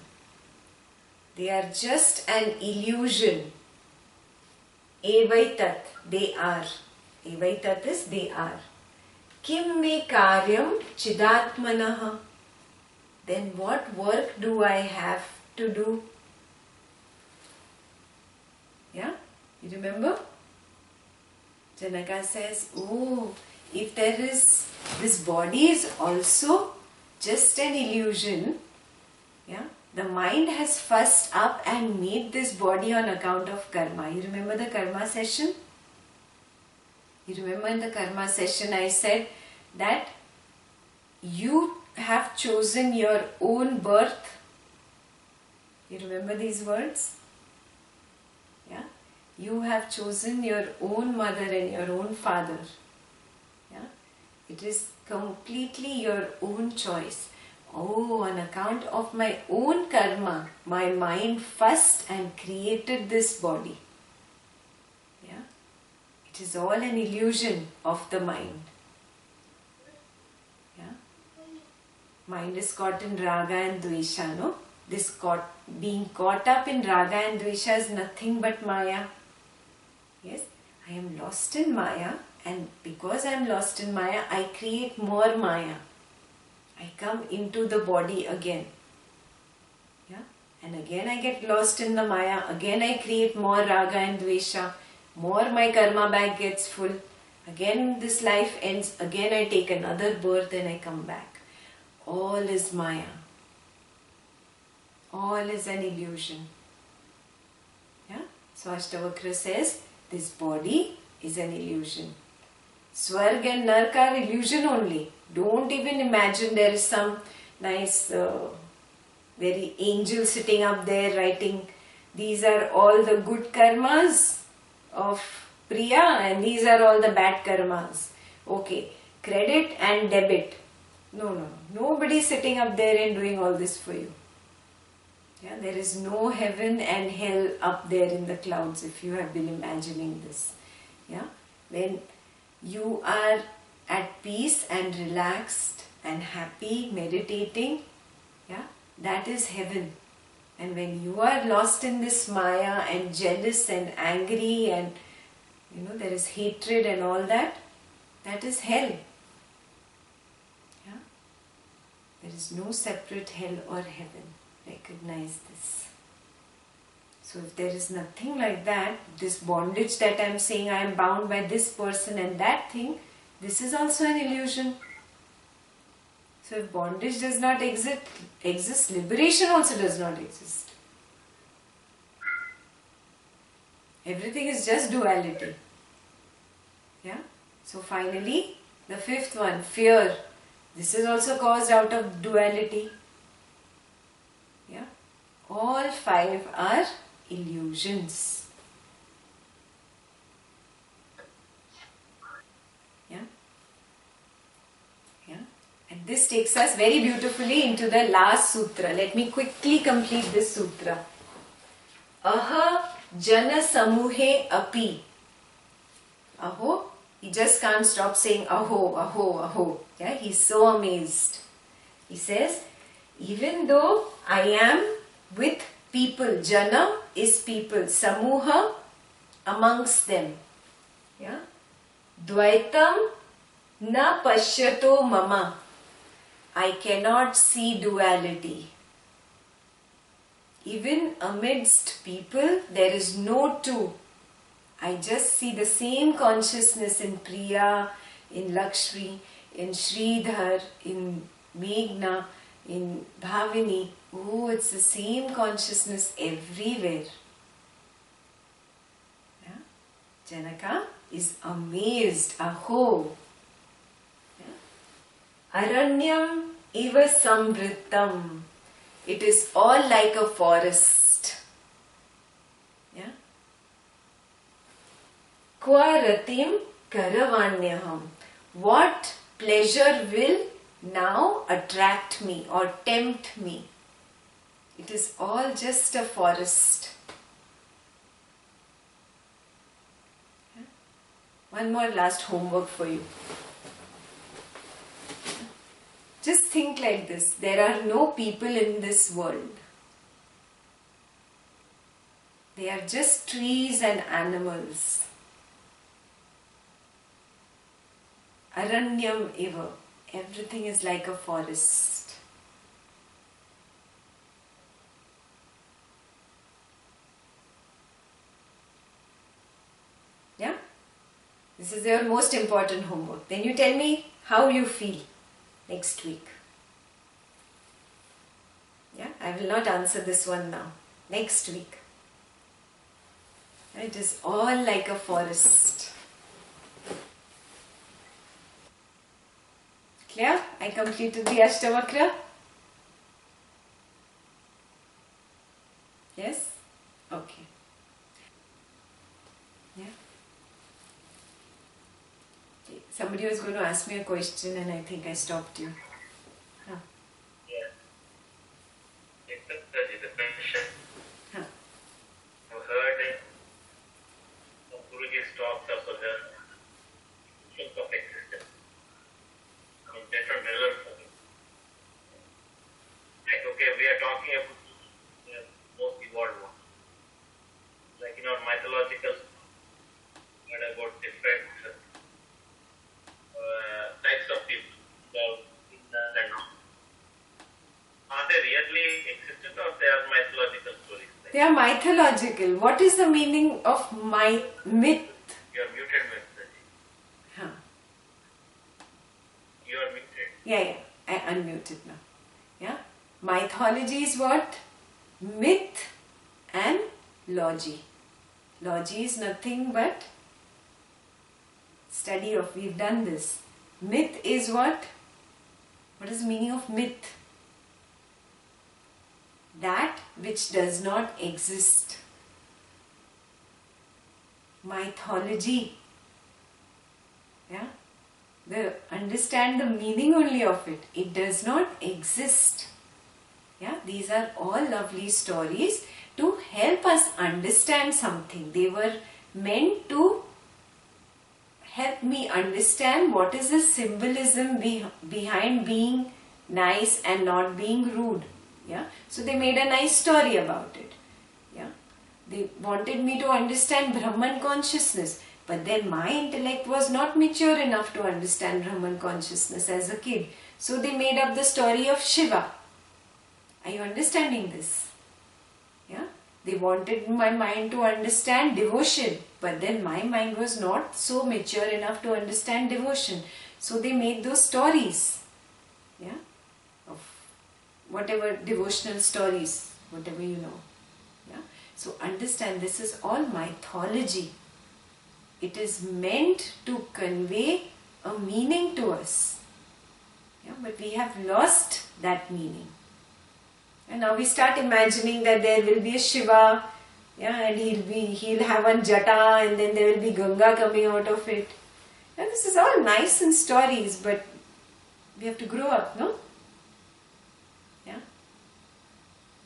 They are just an illusion. Evaitat, they are. Evaitat is they are. Kim me karyam chidatmanaha. Then what work do I have to do? Yeah? You remember? Janaka says, oh, if there is, this body is also just an illusion. Yeah? The mind has fussed up and made this body on account of karma. You remember the karma session? You remember in the karma session I said that you have chosen your own birth. You remember these words? Yeah? You have chosen your own mother and your own father. Yeah? It is completely your own choice. Oh, on account of my own karma, my mind fussed and created this body. Yeah? It is all an illusion of the mind. Yeah? Mind is caught in Raga and Dwesha, no? This being caught up in Raga and Dwesha is nothing but Maya. Yes? I am lost in Maya, and because I am lost in Maya, I create more Maya. I come into the body again. Yeah? And again I get lost in the Maya. Again I create more Raga and Dwesha. More my karma bag gets full. Again this life ends. Again I take another birth and I come back. All is Maya. All is an illusion. Yeah? So Ashtavakra says, this body is an illusion. Swarg and Nark are illusion only. Don't even imagine there is some nice, very angel sitting up there writing, these are all the good karmas of Priya and these are all the bad karmas. Okay, credit and debit. No. Nobody is sitting up there and doing all this for you. Yeah, there is no heaven and hell up there in the clouds if you have been imagining this. Yeah, when you are at peace and relaxed and happy, meditating, yeah, that is heaven. And when you are lost in this Maya and jealous and angry and there is hatred and all that, that is hell. Yeah? There is no separate hell or heaven. Recognize this. So if there is nothing like that, this bondage that I am saying, I am bound by this person and that thing, this is also an illusion. So if bondage does not exist, liberation also does not exist. Everything is just duality. Yeah? So finally, the fifth one, fear. This is also caused out of duality. Yeah? All five are illusions. This takes us very beautifully into the last sutra. Let me quickly complete this sutra. Aha jana samuhe api. Aho. He just can't stop saying aho, aho, aho. Yeah, he's so amazed. He says, even though I am with people, jana is people, samuha amongst them. Yeah. Dvaitam na pashyato mama. I cannot see duality. Even amidst people, there is no two. I just see the same consciousness in Priya, in Lakshmi, in Sridhar, in Meghna, in Bhavini. Oh, it's the same consciousness everywhere. Yeah? Janaka is amazed. Aho! Yeah? Aranyam iva samvrittam. It is all like a forest. Yeah? Kva ratim karavanyaham. What pleasure will now attract me or tempt me? It is all just a forest. Yeah? One more last homework for you. Just think like this. There are no people in this world. They are just trees and animals. Aranyam eva. Everything is like a forest. Yeah? This is your most important homework. Then you tell me how you feel next week. Yeah? I will not answer this one now. Next week. It is all like a forest. Clear? I completed the Ashtavakra. Yes? Okay. Yeah? Okay. Somebody was going to ask me a question and I think I stopped you. Huh. Yeah. Ekta Bathija. Huh. I've heard Guruji's talks about the essence of existence. I mean, different levels of it. Like, okay, we are talking about most evolved ones. Like in our mythological, what about different types of people, in and out. Are they really existent or they are mythological stories? They are mythological. What is the meaning of myth? You are muted, Mythology. Huh. You are muted. Yeah. I unmuted now. Yeah. Mythology is what? Myth and logy. Logy is nothing but study of. We've done this. Myth is what? What is the meaning of myth? That which does not exist. Mythology. Yeah? Understand the meaning only of it. It does not exist. Yeah? These are all lovely stories to help us understand something. They were meant to help me understand what is the symbolism behind being nice and not being rude. Yeah? So they made a nice story about it. Yeah? They wanted me to understand Brahman consciousness. But then my intellect was not mature enough to understand Brahman consciousness as a kid. So they made up the story of Shiva. Are you understanding this? Yeah? They wanted my mind to understand devotion. But then my mind was not so mature enough to understand devotion. So they made those stories. Yeah? Of whatever devotional stories, whatever you know. Yeah? So understand, this is all mythology. It is meant to convey a meaning to us. Yeah? But we have lost that meaning. And now we start imagining that there will be a Shiva, yeah, and he'll have one jata, and then there will be Ganga coming out of it. And this is all nice in stories, but We have to grow up, no? Yeah?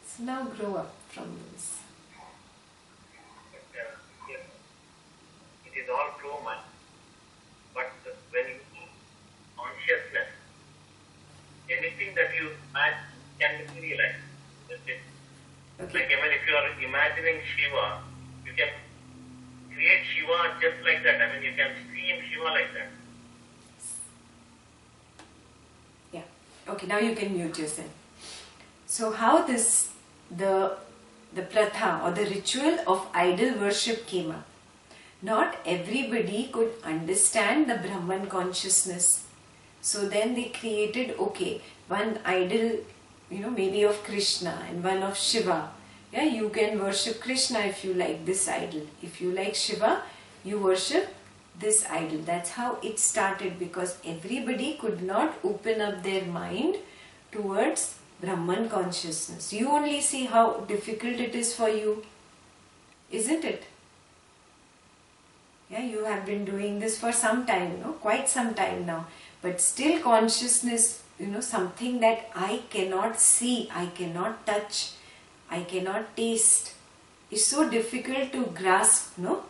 So now grow up from this. Yes, it is all true, man. But when you see consciousness, anything that you imagine can be realized. That's it. Okay. Like even if you are imagining Shiva, you can create Shiva just like that. I mean, you can see him Shiva like that. Yeah. Okay, now you can mute yourself. So how this, the pratha or the ritual of idol worship came up. Not everybody could understand the Brahman consciousness. So then they created, okay, one idol, maybe of Krishna and one of Shiva. Yeah, you can worship Krishna if you like this idol. If you like Shiva, you worship this idol. That's how it started, because everybody could not open up their mind towards Brahman consciousness. You only see how difficult it is for you, isn't it? Yeah, you have been doing this for some time, quite some time now. But still consciousness, something that I cannot see, I cannot touch, I cannot taste, is so difficult to grasp, no?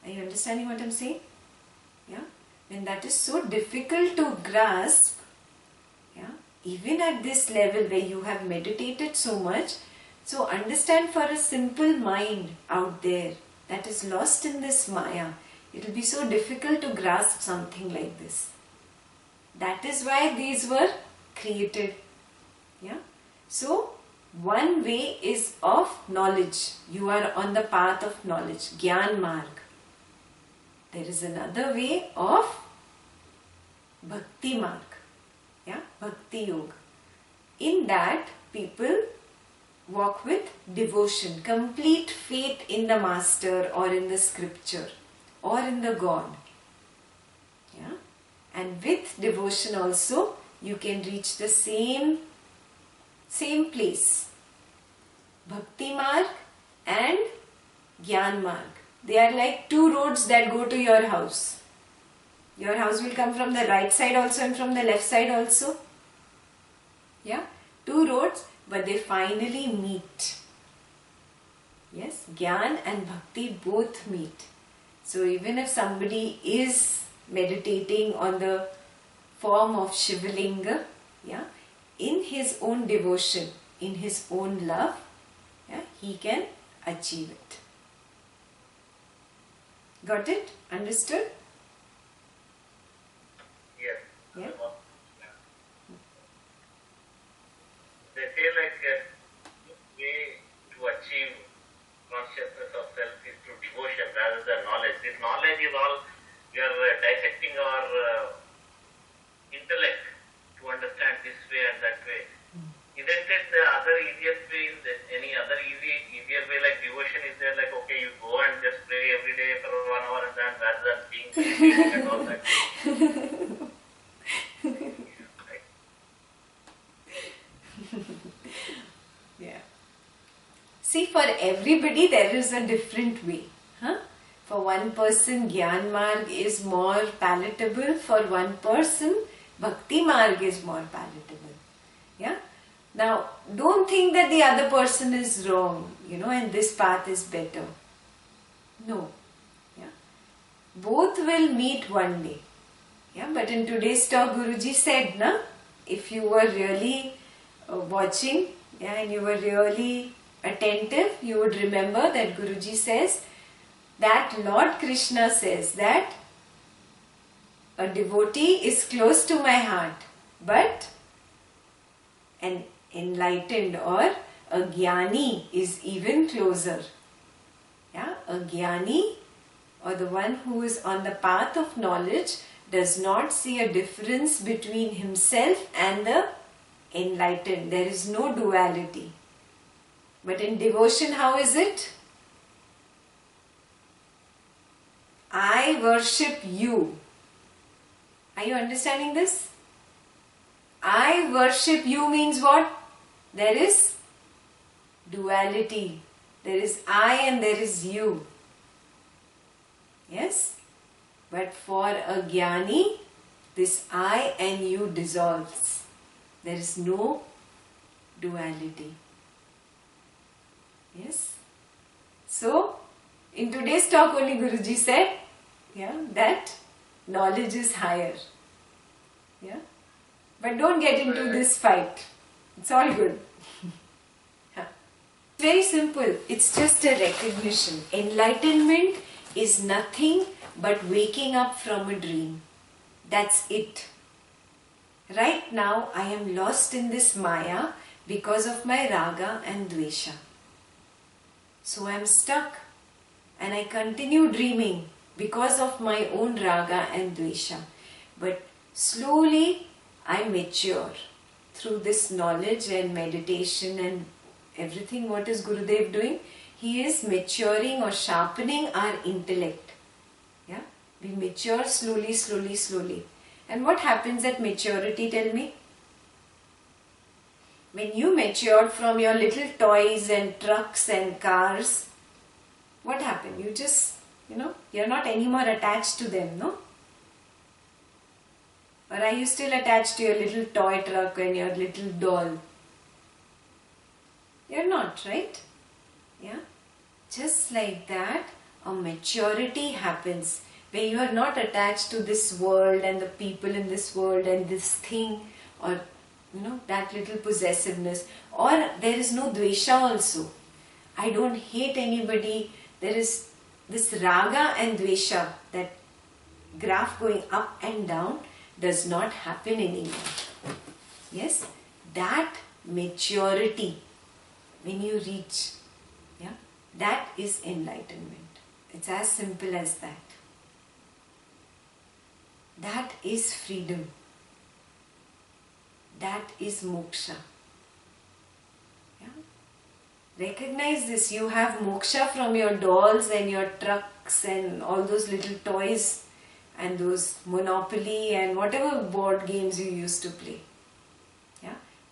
Are you understanding what I'm saying? Yeah? When that is so difficult to grasp, yeah, even at this level where you have meditated so much, so understand, for a simple mind out there that is lost in this Maya, it will be so difficult to grasp something like this. That is why these were created. Yeah. So, one way is of knowledge. You are on the path of knowledge, Gyan Marg. There is another way of Bhakti Marg. Yeah, Bhakti Yoga. In that, people walk with devotion, complete faith in the master or in the scripture or in the God. Yeah? And with devotion also, you can reach the same place. Bhakti Marg and Gyan Marg. They are like two roads that go to your house. Your house will come from the right side also and from the left side also. Yeah? Two roads, but they finally meet. Yes? Gyan and Bhakti both meet. So even if somebody is meditating on the form of Shivalinga, yeah, in his own devotion, in his own love, yeah, he can achieve it. Got it? Understood? Yes. Yeah. They say like the way to achieve consciousness of self is through devotion rather than knowledge. This knowledge is all we are dissecting our intellect to understand this way and that way. Isn't it the other easiest way? Is there any other easier way like devotion? Is there like, okay, you go and just pray every day for 1 hour and then rather than seeing and all that? Yeah. See, for everybody there is a different way. Huh? For one person, Gyan Marg is more palatable. For one person, Bhakti Marg is more palatable. Yeah. Now, don't think that the other person is wrong, and this path is better. No. Yeah. Both will meet one day. Yeah. But in today's talk, Guruji said, na, if you were really watching, yeah, and you were really attentive, you would remember that Guruji says that Lord Krishna says that a devotee is close to my heart, but an enlightened or a gyani is even closer. Yeah, a gyani or the one who is on the path of knowledge does not see a difference between himself and the enlightened. There is no duality. But in devotion, how is it? I worship you. Are you understanding this? I worship you means what? There is duality. There is I and there is you. Yes? But for a gyani, this I and you dissolves. There is no duality. Yes? So, in today's talk only Guruji said, that knowledge is higher. Yeah? But don't get into this fight. It's all good. Very simple. It's just a recognition. Enlightenment is nothing but waking up from a dream. That's it. Right now I am lost in this Maya because of my Raga and Dwesha. So I am stuck and I continue dreaming because of my own Raga and Dwesha. But slowly I mature through this knowledge and meditation and everything. What is Gurudev doing? He is maturing or sharpening our intellect. Yeah, we mature slowly, slowly, slowly. And what happens at maturity, tell me? When you matured from your little toys and trucks and cars, what happened? You just, you're not anymore attached to them, no? Or are you still attached to your little toy truck and your little doll? You're not, right? Yeah? Just like that, a maturity happens where you are not attached to this world and the people in this world and this thing or, that little possessiveness. Or there is no dvesha also. I don't hate anybody. There is this raga and dvesha, that graph going up and down, does not happen anymore. Yes? That maturity, when you reach, that is enlightenment. It's as simple as that. That is freedom. That is moksha. Recognize this. You have moksha from your dolls and your trucks and all those little toys and those Monopoly and whatever board games you used to play.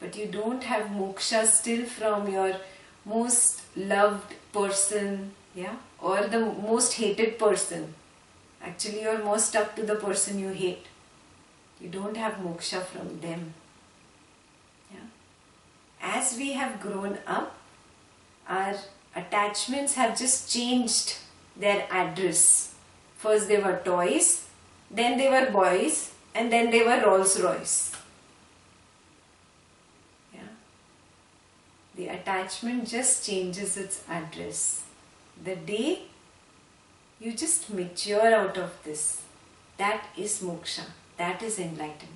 But you don't have moksha still from your most loved person, or the most hated person. Actually, you are more stuck to the person you hate. You don't have moksha from them. As we have grown up, our attachments have just changed their address. First they were toys, then they were boys, and then they were Rolls Royce. The attachment just changes its address. The day you just mature out of this, that is moksha, that is enlightenment.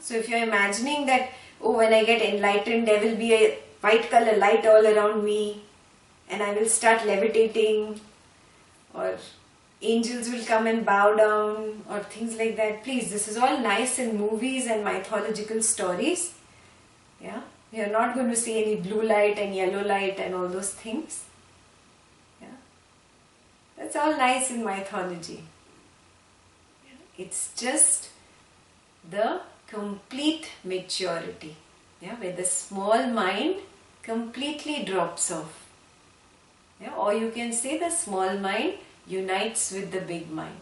So if you are imagining that, when I get enlightened, there will be a white color light all around me and I will start levitating, or angels will come and bow down, or things like that. Please, this is all nice in movies and mythological stories. We are not going to see any blue light and yellow light and all those things. That's all nice in mythology. It's just the complete maturity, where the small mind completely drops off. Or you can say the small mind unites with the big mind.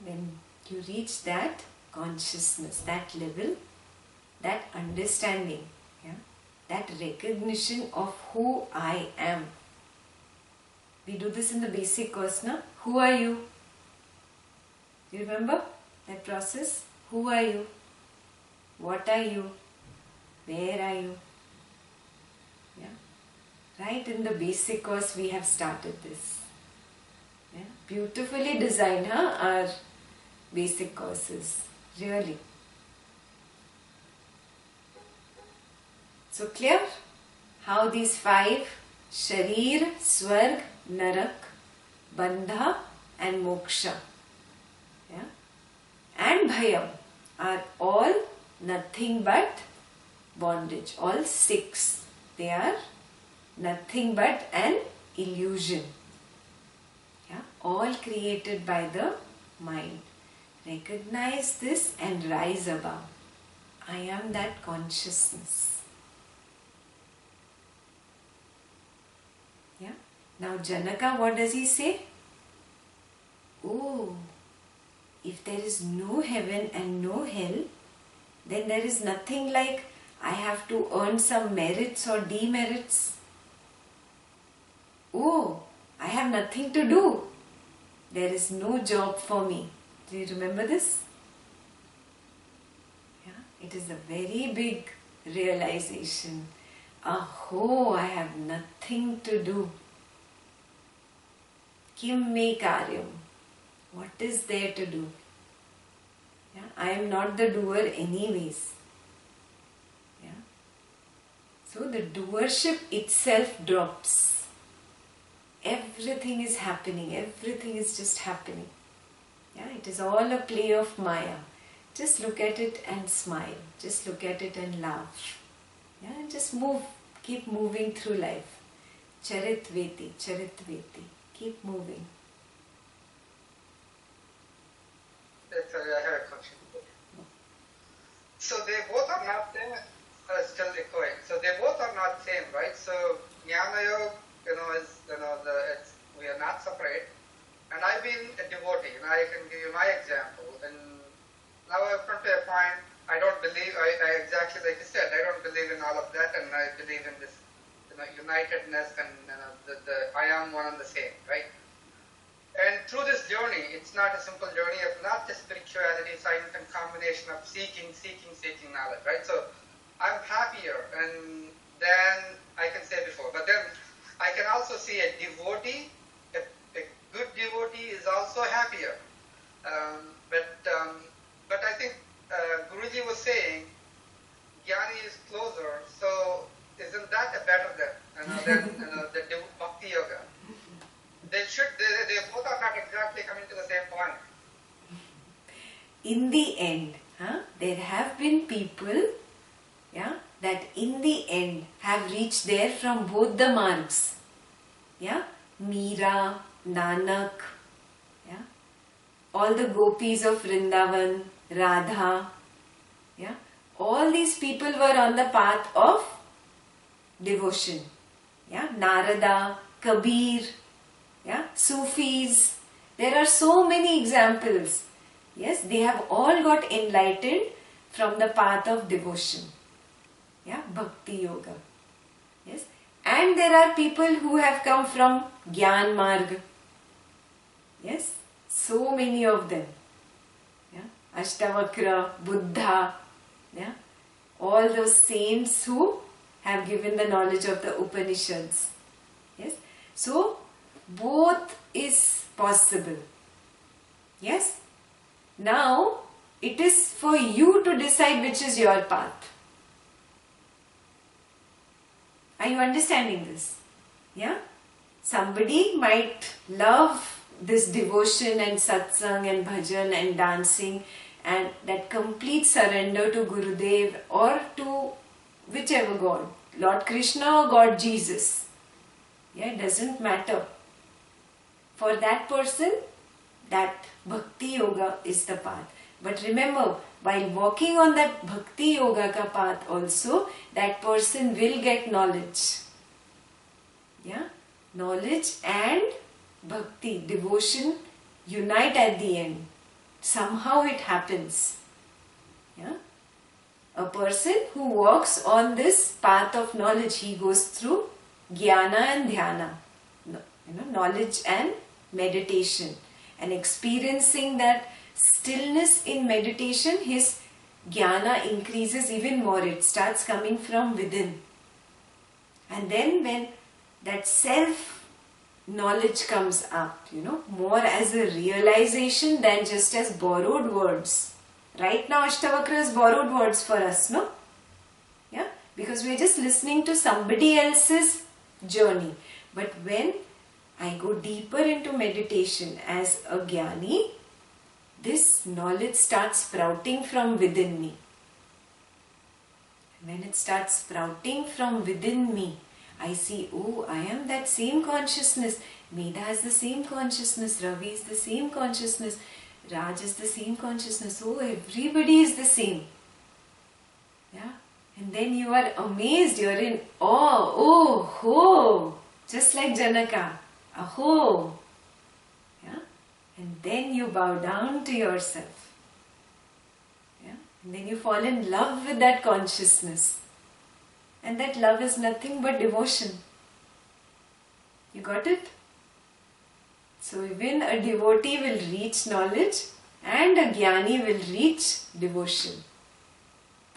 When you reach that consciousness, that level, that understanding, that recognition of who I am. We do this in the basic course, na? Who are you? Do you remember that process? Who are you? What are you? Where are you? Right in the basic course we have started this. Beautifully designed, our basic courses. Really. So clear how these 5 Sharir, Swarg, Narak, Bandha and Moksha and Bhayam are all nothing but bondage. All 6. They are nothing but an illusion. All created by the mind. Recognize this and rise above. I am that consciousness. Now Janaka, what does he say? oh, if there is no heaven and no hell, then there is nothing like I have to earn some merits or demerits. Oh, I have nothing to do. There is no job for me. Do you remember this? Yeah, it is a very big realization. Aho, I have nothing to do. Kim me karyam. What is there to do? Yeah, I am not the doer anyways. Yeah. So the doership itself drops. Everything is happening. Everything is just happening. Yeah, it is all a play of Maya. Just look at it and smile. Just look at it and laugh. Yeah, and just move. Keep moving through life. Charitveti, charitveti. Keep moving. Sorry, I have a question. So they both are not same, still echoing. So they both are not same, right? So Jnana Yoga, we are not separate. And I've been a devotee, and I can give you my example. And now I've come to a point, I don't believe, I exactly like you said, I don't believe in all of that, and I believe in this, unitedness and the I am one and the same, right? And through this journey, it's not a simple journey of not just spirituality, science, and combination of seeking knowledge, right? So I'm happier than I can say before. But then I can also see a devotee, a good devotee is also happier. But I think Guruji was saying, gyani is closer, so isn't that a better than the bhakti yoga? They both are not exactly coming to the same point. In the end, there have been people, that in the end have reached there from both the margs. Yeah, Meera, Nanak, all the gopis of Vrindavan, Radha, all these people were on the path of devotion. Narada, Kabir, Sufis. There are so many examples. Yes, they have all got enlightened from the path of devotion. Bhakti yoga. Yes, and there are people who have come from Gyan Marg. Yes, so many of them. Ashtavakra, Buddha. All those saints who have given the knowledge of the Upanishads. Yes, so both is possible. Yes, now it is for you to decide which is your path. Are you understanding this? Somebody might love this devotion and satsang and bhajan and dancing and that complete surrender to Gurudev or to whichever God, Lord Krishna or God Jesus. It doesn't matter. For that person, that bhakti yoga is the path. But remember, while walking on that bhakti yoga ka path also, that person will get knowledge. Knowledge and bhakti, devotion unite at the end. Somehow it happens. A person who walks on this path of knowledge, he goes through gyana and dhyana, knowledge and meditation, and experiencing that stillness in meditation, his gyana increases even more. It starts coming from within. And then when that self knowledge comes up, more as a realization than just as borrowed words. Right now Ashtavakra is borrowed words for us, no? Because we are just listening to somebody else's journey. But when I go deeper into meditation as a gyani, this knowledge starts sprouting from within me. When it starts sprouting from within me, I see, oh, I am that same consciousness. Medha has the same consciousness. Ravi is the same consciousness. Raj is the same consciousness. Oh, everybody is the same. And then you are amazed. You are in awe. Oh, ho. Just like Janaka. Aho. And then you bow down to yourself. Yeah? And then you fall in love with that consciousness. And that love is nothing but devotion. You got it? So even a devotee will reach knowledge and a gyani will reach devotion.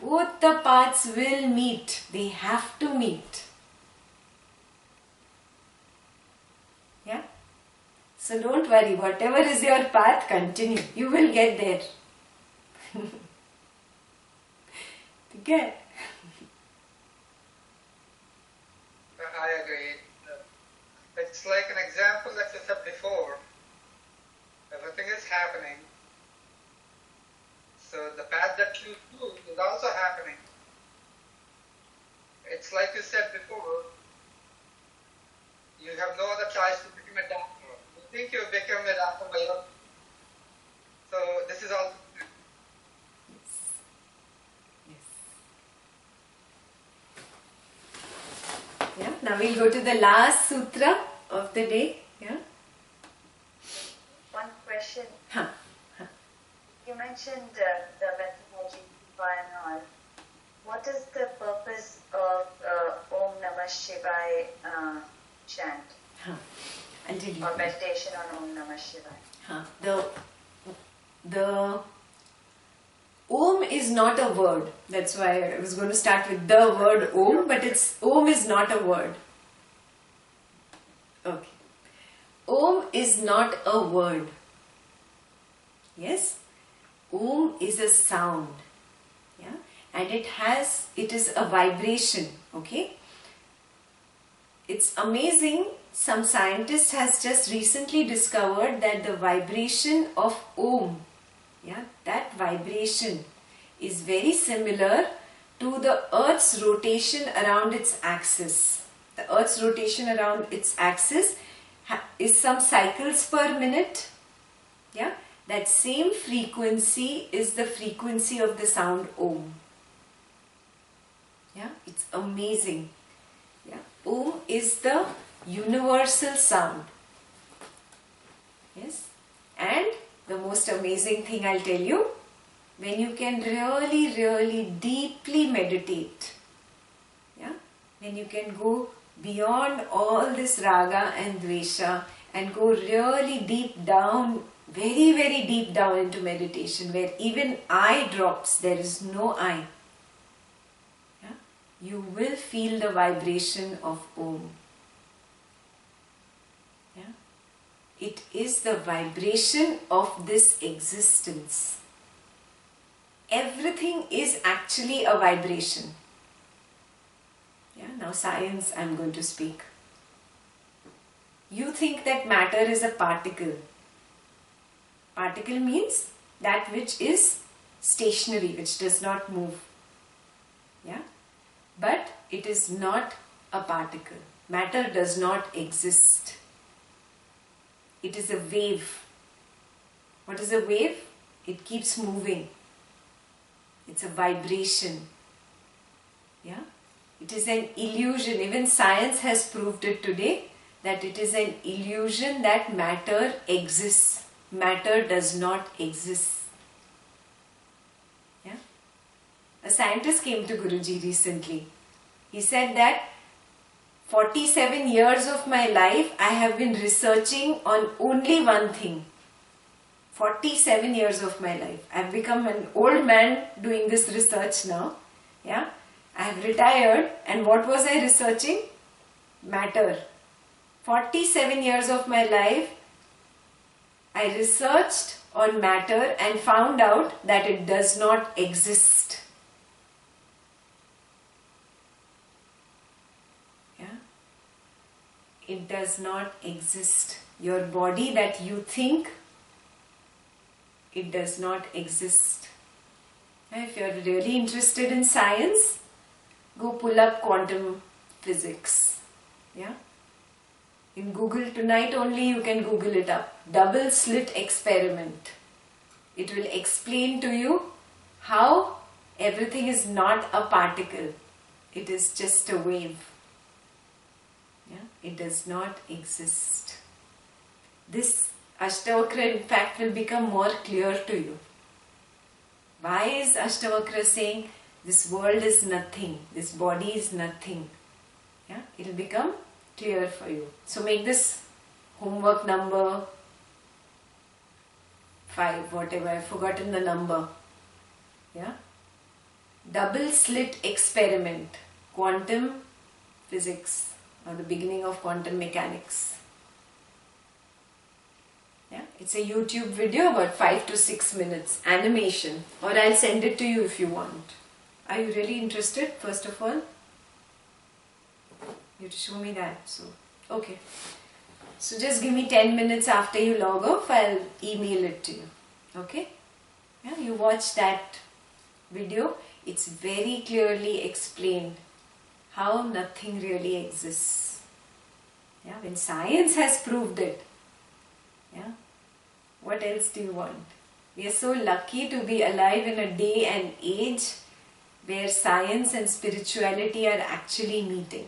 Both the paths will meet. They have to meet. Yeah? So don't worry. Whatever is your path, continue. You will get there. Okay? I agree. It's like an example that you said before. Everything is happening. So the path that you choose is also happening. It's like you said before, you have no other choice to become a doctor. You think you become a doctor by your... So this is all... Yeah. Now we'll go to the last sutra of the day. Yeah. One question. Huh. You mentioned the Mythology, Gita and all. What is the purpose of Om Namah Shivaya chant? Huh. I'll tell you. Or meditation on Om Namah Shivaya? Huh. The Om is not a word. That's why I was going to start with the word Om, but Om is not a word. Okay. Om is not a word. Yes? Om is a sound. Yeah? And it is a vibration. Okay? It's amazing. Some scientist has just recently discovered that the vibration of Om, yeah, that vibration is very similar to the Earth's rotation around its axis. The Earth's rotation around its axis is some cycles per minute. Yeah, that same frequency is the frequency of the sound Om. Yeah, it's amazing. Yeah, Om is the universal sound. Yes, and the most amazing thing I'll tell you, when you can really, really deeply meditate, yeah, when you can go beyond all this Raga and Dwesha and go really deep down, very, very deep down into meditation, where even I drops, there is no I. Yeah, you will feel the vibration of Om. Yeah. It is the vibration of this existence. Everything is actually a vibration. Yeah, now science I'm going to speak. You think that matter is a particle. Particle means that which is stationary, which does not move. Yeah? But it is not a particle. Matter does not exist. It is a wave. What is a wave? It keeps moving. It's a vibration. Yeah? It is an illusion. Even science has proved it today that it is an illusion that matter exists. Matter does not exist. Yeah? A scientist came to Guruji recently. He said that 47 years of my life I have been researching on only one thing. 47 years of my life. I have become an old man doing this research now. Yeah? I have retired, and what was I researching? Matter. 47 years of my life I researched on matter and found out that it does not exist. Yeah? It does not exist. Your body that you think, it does not exist. If you are really interested in science, go pull up quantum physics. Yeah? In Google tonight only you can Google it up. Double slit experiment. It will explain to you how everything is not a particle. It is just a wave. Yeah? It does not exist. This Ashtavakra in fact will become more clear to you. Why is Ashtavakra saying this world is nothing, this body is nothing? Yeah, it will become clear for you. So make this homework number 5, whatever, I've forgotten the number. Yeah, double slit experiment, quantum physics, or the beginning of quantum mechanics. Yeah, it's a YouTube video about 5 to 6 minutes, animation, or I'll send it to you if you want. Are you really interested, first of all? You have to show me that. So, okay. So just give me 10 minutes after you log off, I'll email it to you. Okay? Yeah, you watch that video. It's very clearly explained how nothing really exists. Yeah, when science has proved it. Yeah, what else do you want? We are so lucky to be alive in a day and age where science and spirituality are actually meeting.